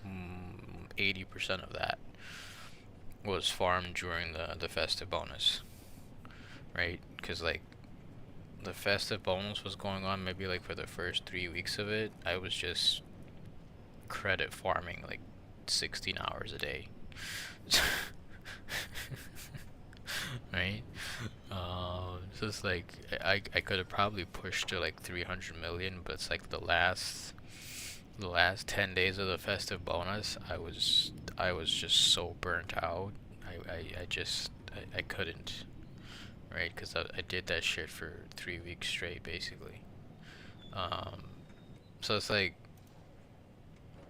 80% of that was farmed during the festive bonus, right? Because like the festive bonus was going on maybe like for the first 3 weeks of it. I was just credit farming like 16 hours a day. Right? So it's like I could have probably pushed to like 300 million, but it's like the last 10 days of the festive bonus, I was just so burnt out. I couldn't, right? Because I did that shit for 3 weeks straight, basically. So it's like,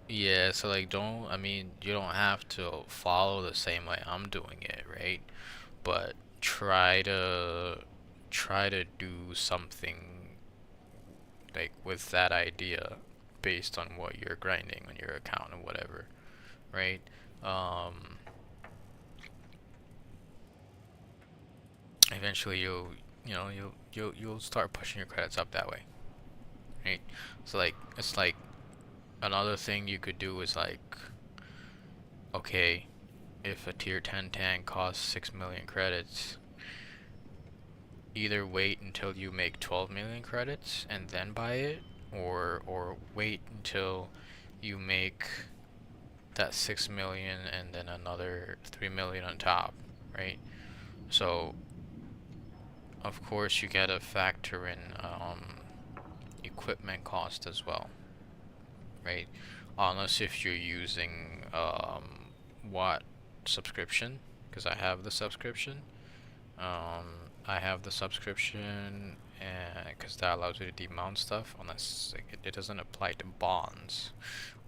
yeah, so like, you don't have to follow the same way I'm doing it, right? But try to do something like with that idea based on what you're grinding on your account and whatever, right? Eventually you'll start pushing your credits up that way, right? So like, it's like another thing you could do is like, okay, if a tier 10 tank costs 6 million credits, either wait until you make 12 million credits and then buy it, or wait until you make that 6 million and then another 3 million on top, right? So of course you gotta factor in equipment cost as well, right? Unless if you're using what subscription, because I have the subscription. I have the subscription, and because that allows you to demount stuff, unless like, it doesn't apply to bonds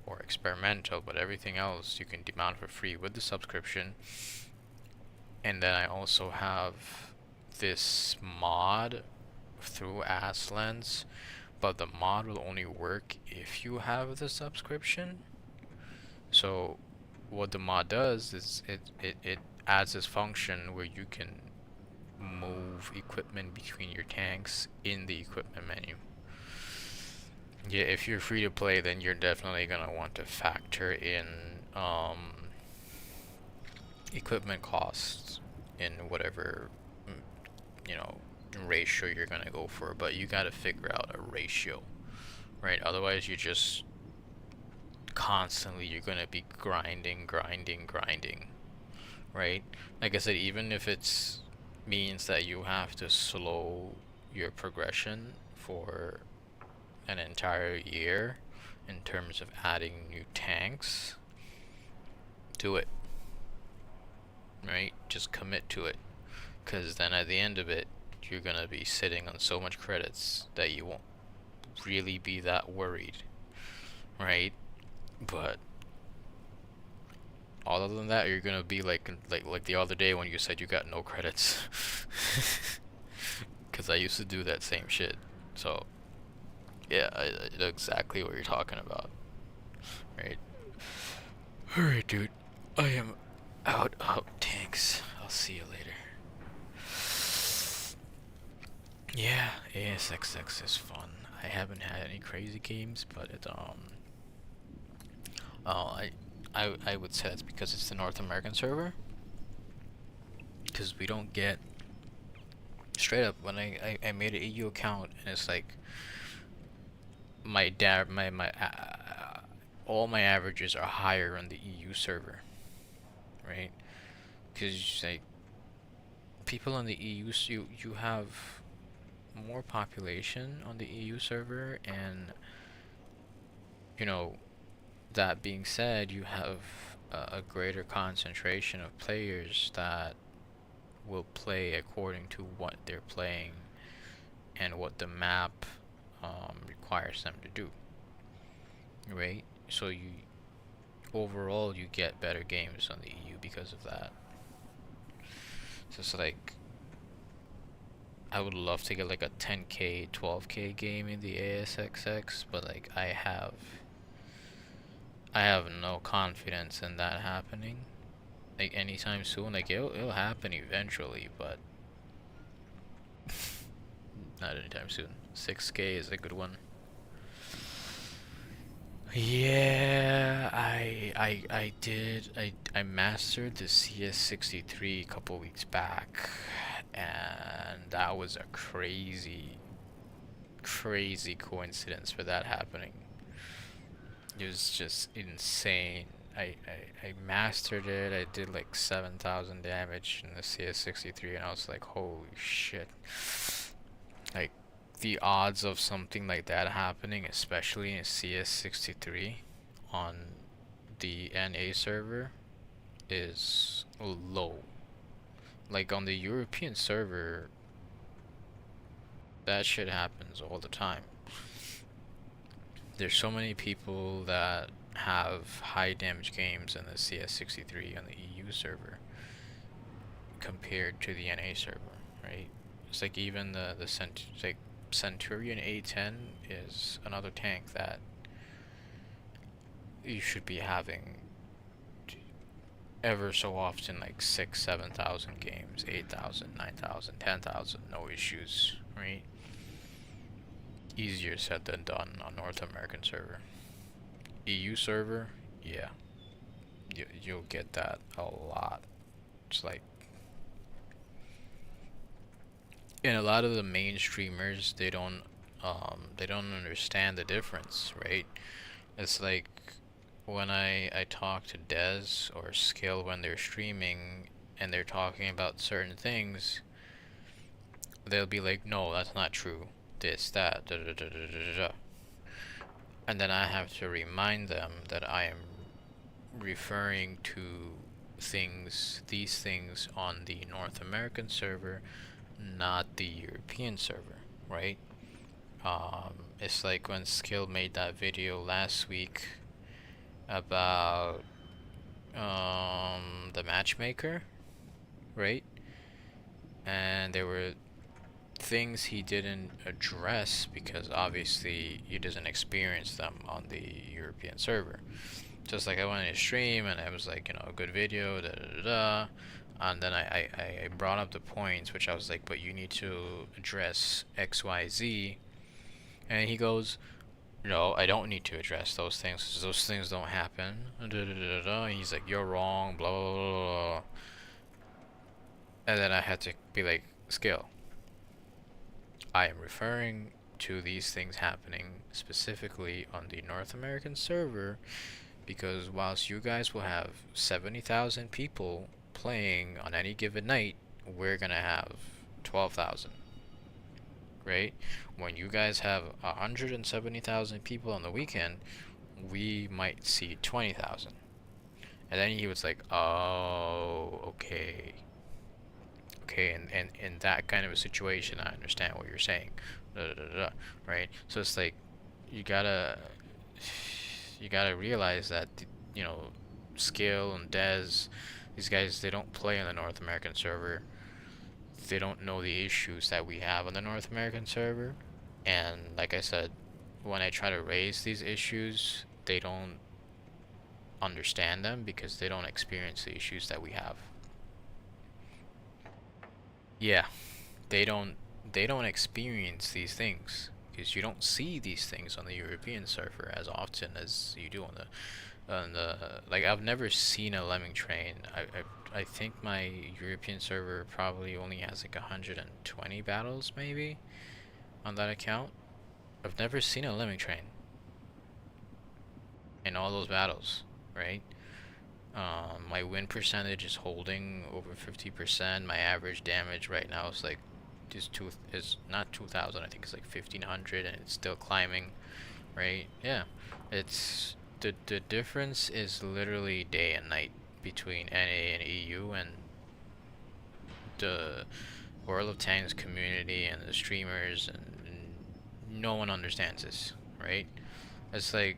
or experimental, but everything else you can demount for free with the subscription. And then I also have this mod through AssLens, but the mod will only work if you have the subscription. So what the mod does is it adds this function where you can move equipment between your tanks in the equipment menu. Yeah, if you're free to play, then you're definitely gonna want to factor in equipment costs in whatever you know ratio you're gonna go for, but you gotta figure out a ratio, right? Otherwise you just constantly you're gonna be grinding, right? Like I said, even if it's means that you have to slow your progression for an entire year in terms of adding new tanks, do it, right? Just commit to it, because then at the end of it you're gonna be sitting on so much credits that you won't really be that worried, right? But other than that, you're gonna be like the other day when you said you got no credits. Because I used to do that same shit. So yeah, I know exactly what you're talking about, right? Alright, dude, I am out of tanks. I'll see you later. Yeah, ASXX is fun. I haven't had any crazy games, but it I would say that's because it's the North American server. Because we don't get straight up when I made an EU account, and it's like my all my averages are higher on the EU server, right? Because like people on the EU, you have more population on the EU server, and you know, that being said, you have a greater concentration of players that will play according to what they're playing and what the map requires them to do, right? So you overall you get better games on the EU because of that. So it's like I would love to get like a 10k 12k game in the ASXX, but like I have no confidence in that happening like anytime soon. Like it'll happen eventually, but not anytime soon. 6k is a good one. Yeah, I mastered the CS63 a couple weeks back, and that was a crazy coincidence for that happening. It was just insane. I mastered it. I did like 7,000 damage in the CS63, and I was like, holy shit. Like, the odds of something like that happening, especially in CS63 on the NA server, is low. Like on the European server, that shit happens all the time. There's so many people that have high damage games in the CS63 on the EU server compared to the NA server, right? It's like even the Centurion A10 is another tank that you should be having ever so often, like 6,000-7,000 games, 8,000, 9,000, 10,000, no issues, right? Easier said than done on North American server. EU server, yeah, you'll get that a lot. It's like, and a lot of the main streamers, they don't understand the difference, right? It's like when I talk to Dez or Skill when they're streaming and they're talking about certain things, they'll be like, no, that's not true, this, that, da da da da da da. And then I have to remind them that I am referring to these things on the North American server, not the European server, right? It's like when Skill made that video last week about the matchmaker, right? And there were things he didn't address because obviously he doesn't experience them on the European server. Just like I went in a stream and I was like, you know, a good video, da da da da. And then I brought up the points, which I was like, but you need to address XYZ. And he goes, no, I don't need to address those things because those things don't happen. Da, da, da, da. And he's like, you're wrong, blah, blah, blah, blah. And then I had to be like, Skill, I am referring to these things happening specifically on the North American server because whilst you guys will have 70,000 people playing on any given night, we're gonna have 12,000, right? When you guys have 170,000 people on the weekend, we might see 20,000. And then he was like, oh, okay. Okay, and in that kind of a situation, I understand what you're saying, da, da, da, da, right? So it's like, you gotta realize that, you know, Skill and Dez, these guys, they don't play on the North American server. They don't know the issues that we have on the North American server. And like I said, when I try to raise these issues, they don't understand them because they don't experience the issues that we have. Yeah, they don't experience these things because you don't see these things on the European server as often as you do on the like I've never seen a lemming train. I think my European server probably only has like 120 battles maybe on that account. I've never seen a lemming train in all those battles, right? My win percentage is holding over 50%. My average damage right now is like is not 2,000. I think it's like 1,500, and it's still climbing, right? Yeah, it's the difference is literally day and night between NA and EU, and the World of Tanks community and the streamers, and no one understands this, right? It's like,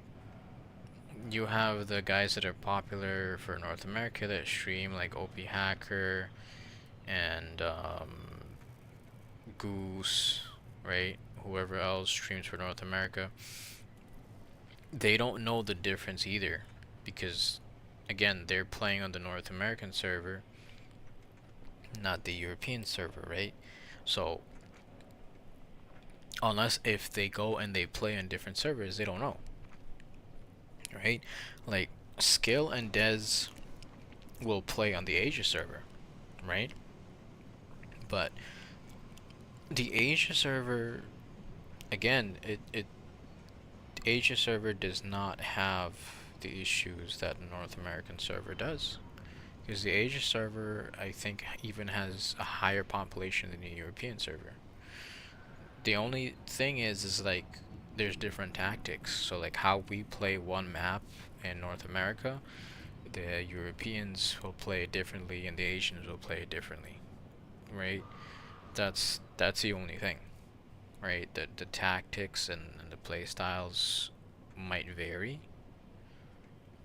you have the guys that are popular for North America that stream, like OP Hacker and Goose, right? Whoever else streams for North America. They don't know the difference either because, again, they're playing on the North American server, not the European server, right? So, unless if they go and they play on different servers, they don't know. Right? Like, Skill and Dez will play on the Asia server, right? But the Asia server, again, Asia server does not have the issues that the North American server does. Because the Asia server, I think, even has a higher population than the European server. The only thing is like, there's different tactics. So like how we play one map in North America, the Europeans will play it differently and the Asians will play it differently, right? That's the only thing, right? The tactics and the play styles might vary,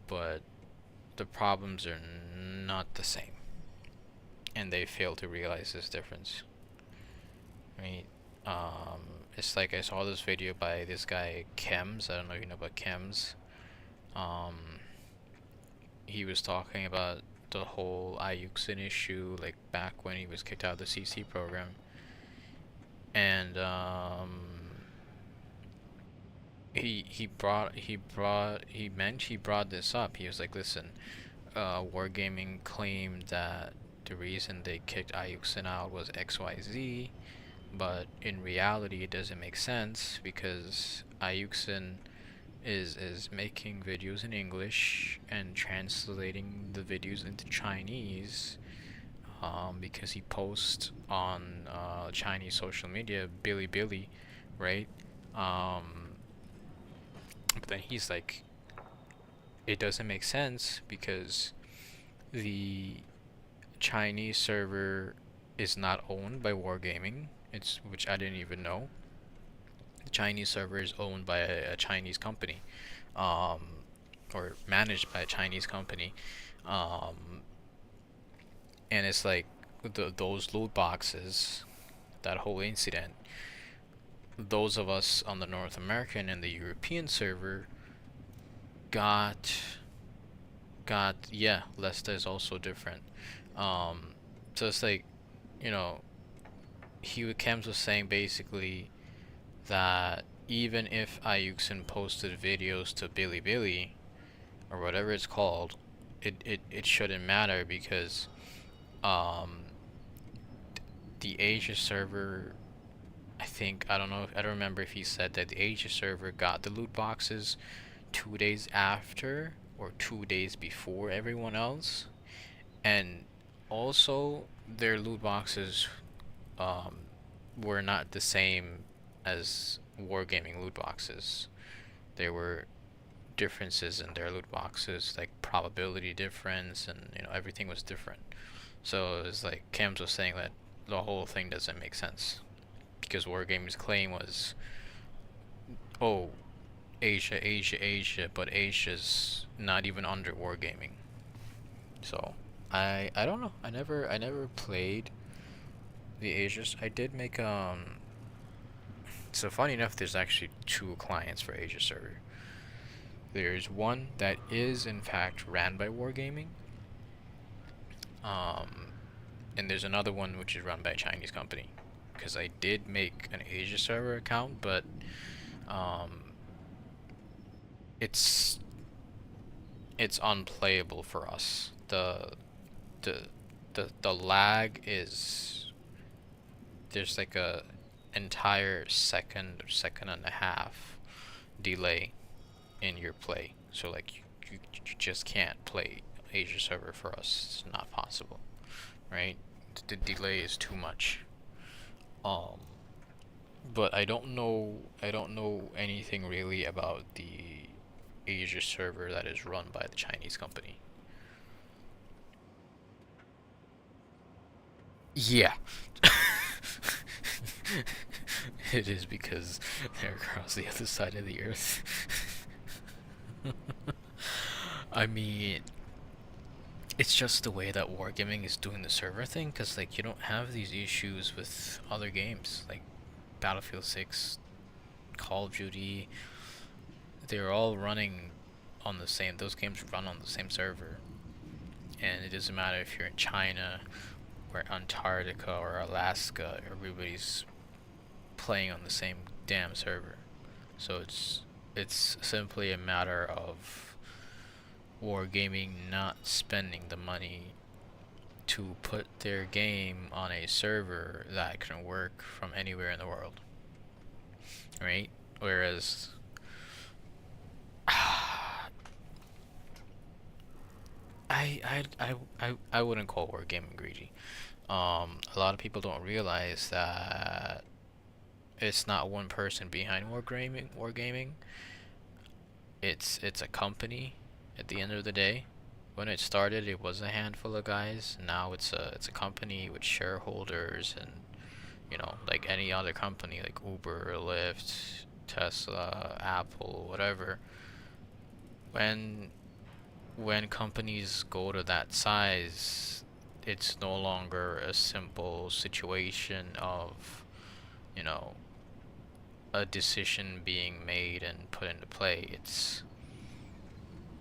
but the problems are not the same, and they fail to realize this difference, right? It's like I saw this video by this guy Chems. I don't know if you know about Chems. He was talking about the whole Ayuxin issue, like back when he was kicked out of the CC program, and he brought this up. He was like, listen, Wargaming claimed that the reason they kicked Ayuxin out was XYZ, but in reality it doesn't make sense because Ayuxin is making videos in English and translating the videos into Chinese, because he posts on Chinese social media, Bilibili, right? But then he's like, it doesn't make sense because the Chinese server is not owned by Wargaming. It's, which I didn't even know. The Chinese server is owned by a Chinese company, or managed by a Chinese company, and it's like those loot boxes, that whole incident. Those of us on the North American and the European server got yeah, Leicester is also different. So it's like, you know, Kems was saying basically that even if Ayuxin posted videos to Bilibili or whatever it's called, it shouldn't matter because the Asia server, I don't know, I don't remember if he said that the Asia server got the loot boxes 2 days after or 2 days before everyone else, and also their loot boxes were not the same as Wargaming loot boxes. There were differences in their loot boxes, like probability difference, and you know, everything was different. So it's like Cams was saying that the whole thing doesn't make sense because Wargaming's claim was, oh, Asia, but Asia's not even under Wargaming. So I don't know. I never played the Asias. I did make so funny enough, there's actually 2 clients for Asia server. There's one that is in fact ran by Wargaming, and there's another one which is run by a Chinese company. Because I did make an Asia server account, but it's unplayable for us. The lag is, there's like a entire second or second and a half delay in your play. So like you just can't play Asia server for us. It's not possible, right? The delay is too much. But I don't know anything really about the Asia server that is run by the Chinese company. Yeah. It is because they're across the other side of the earth. I mean, it's just the way that Wargaming is doing the server thing, because like you don't have these issues with other games like Battlefield 6, Call of Duty. They're all running on the same, those games run on the same server, and it doesn't matter if you're in China or Antarctica or Alaska, everybody's playing on the same damn server. So it's simply a matter of Wargaming not spending the money to put their game on a server that can work from anywhere in the world, right? Whereas I wouldn't call Wargaming greedy. A lot of people don't realize that it's not one person behind Wargaming. It's a company. At the end of the day, when it started, it was a handful of guys. Now it's a company with shareholders, and you know, like any other company, like Uber, Lyft, Tesla, Apple, whatever. When companies go to that size, it's no longer a simple situation of, you know, a decision being made and put into play. It's,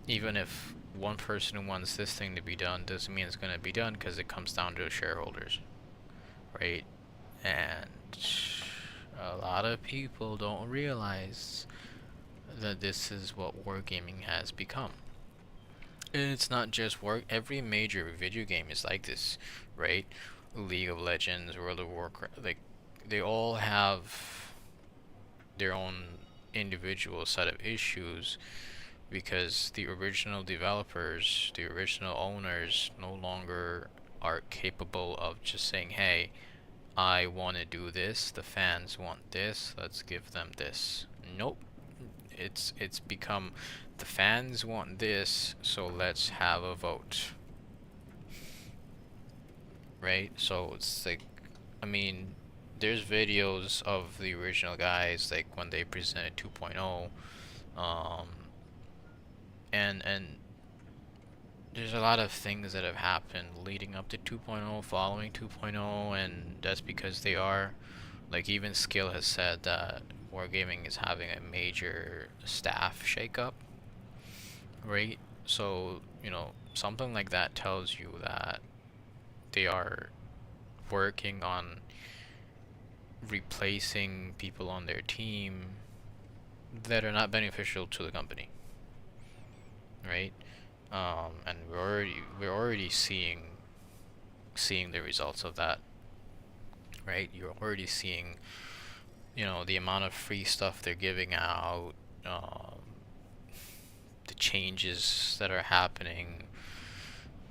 even if one person wants this thing to be done, doesn't mean it's going to be done, because it comes down to shareholders, right? And a lot of people don't realize that this is what wargaming has become. It's not just work. Every major video game is like this, right? League of Legends, World of Warcraft, like they all have their own individual set of issues because the original developers, the original owners no longer are capable of just saying, "Hey, I want to do this. The fans want this. Let's give them this." Nope. It's become the fans want this, so let's have a vote. Right? So it's like, I mean, there's videos of the original guys like when they presented 2.0, and there's a lot of things that have happened leading up to 2.0, following 2.0, and that's because they are, like, even Skill has said that Wargaming is having a major staff shakeup, right? So, you know, something like that tells you that they are working on replacing people on their team that are not beneficial to the company, right? And we're already seeing the results of that, right? You're already seeing, you know, the amount of free stuff they're giving out, the changes that are happening,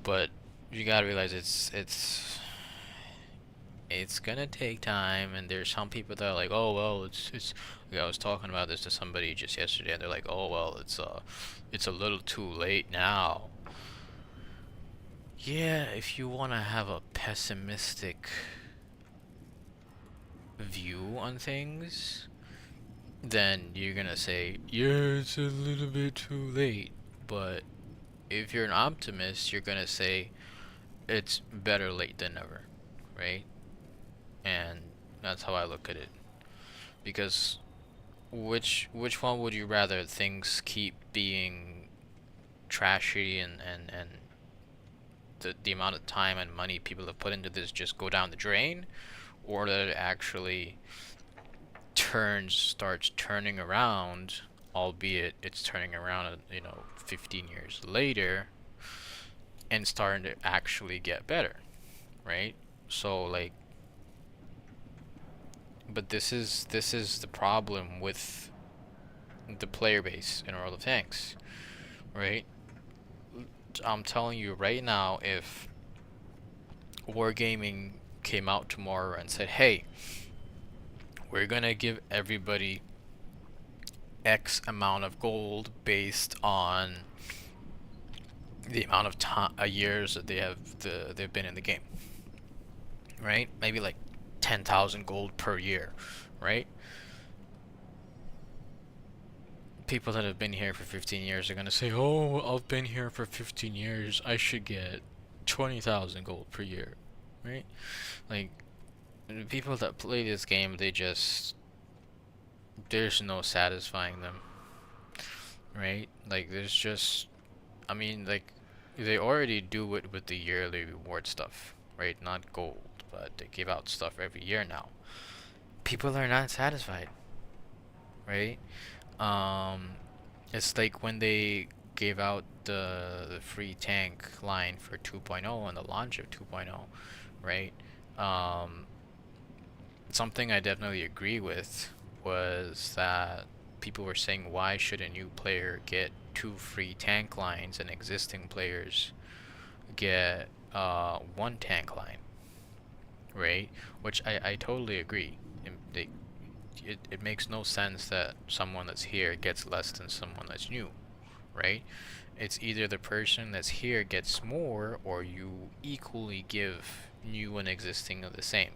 but you gotta realize it's gonna take time, and there's some people that are like, oh well, it's like I was talking about this to somebody just yesterday, and they're like, oh well, it's a little too late now. Yeah, if you want to have a pessimistic view on things, then you're gonna say, yeah, it's a little bit too late. But if you're an optimist, you're gonna say it's better late than never, right? And that's how I look at it. Because which one would you rather things keep being trashy and the amount of time and money people have put into this just go down the drain, or that it actually starts turning around, albeit it's turning around, 15 years later, and starting to actually get better, right? So like, but this is the problem with the player base in World of Tanks, right? I'm telling you right now, if Wargaming came out tomorrow and said, hey, we're gonna give everybody X amount of gold based on the amount of years that they've been in the game, right? Maybe like 10,000 gold per year, right? People that have been here for 15 years are gonna say, oh, I've been here for 15 years, I should get 20,000 gold per year, right? Like, the people that play this game, there's no satisfying them, right? Like, I mean, like, they already do it with the yearly reward stuff, right? Not gold, but they give out stuff every year now. People are not satisfied, right? It's like when they gave out the free tank line for 2.0 and the launch of 2.0, right? Something I definitely agree with was that people were saying, why should a new player get 2 free tank lines and existing players get 1 tank line, right? Which I totally agree. It makes no sense that someone that's here gets less than someone that's new, right? It's either the person that's here gets more, or you equally give new and existing of the same.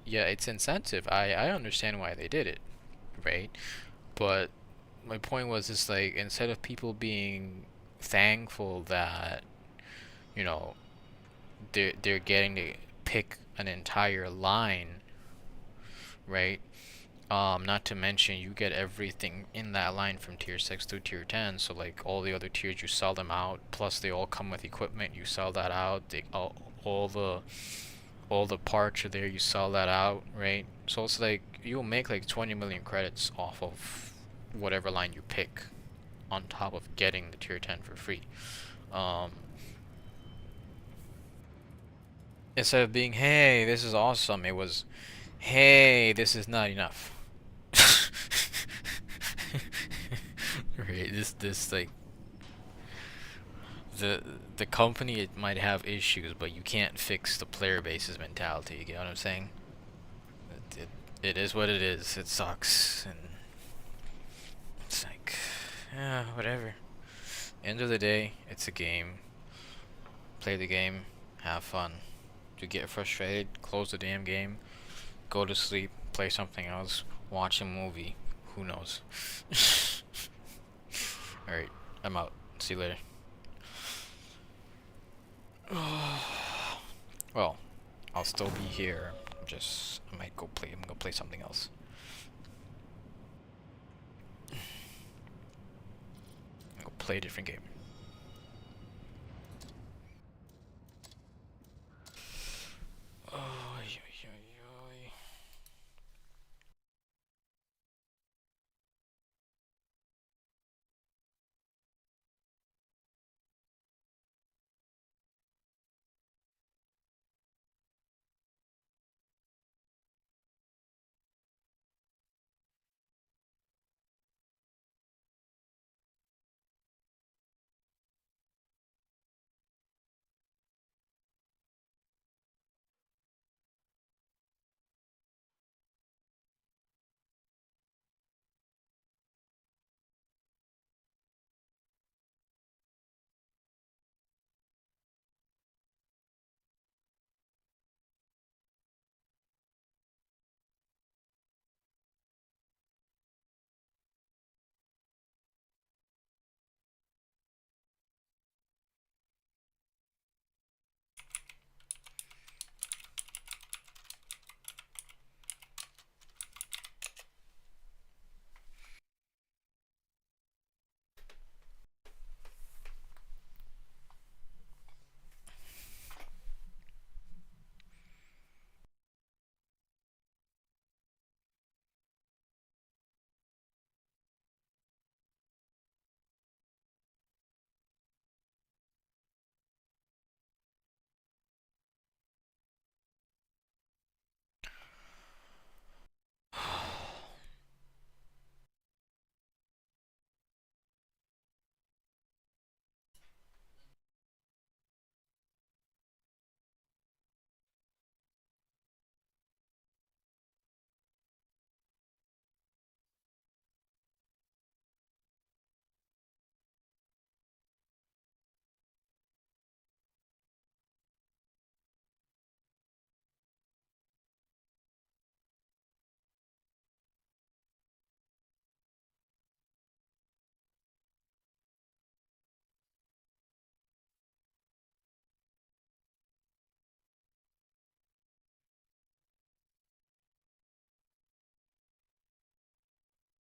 Yeah, it's incentive. I understand why they did it, right? But my point was, is like, instead of people being thankful that, you know, they're getting to pick an entire line, right? Not to mention you get everything in that line from tier 6 through tier 10, so like all the other tiers you sell them out, plus they all come with equipment, you sell that out, all the parts are there, you sell that out, right? So it's like you'll make like 20 million credits off of whatever line you pick on top of getting the tier 10 for free. Instead of being, hey, this is awesome, it was, hey, this is not enough. Right, this like, the company, it might have issues, but you can't fix the player base's mentality. You get what I'm saying? It is what it is. It sucks, and it's like, yeah, whatever. End of the day, it's a game. Play the game, have fun. If you get frustrated, close the damn game, go to sleep, play something else, watch a movie. Who knows? Alright, I'm out. See you later. Well, I'll still be here. I might go play. I'm gonna play something else. I'm gonna play a different game.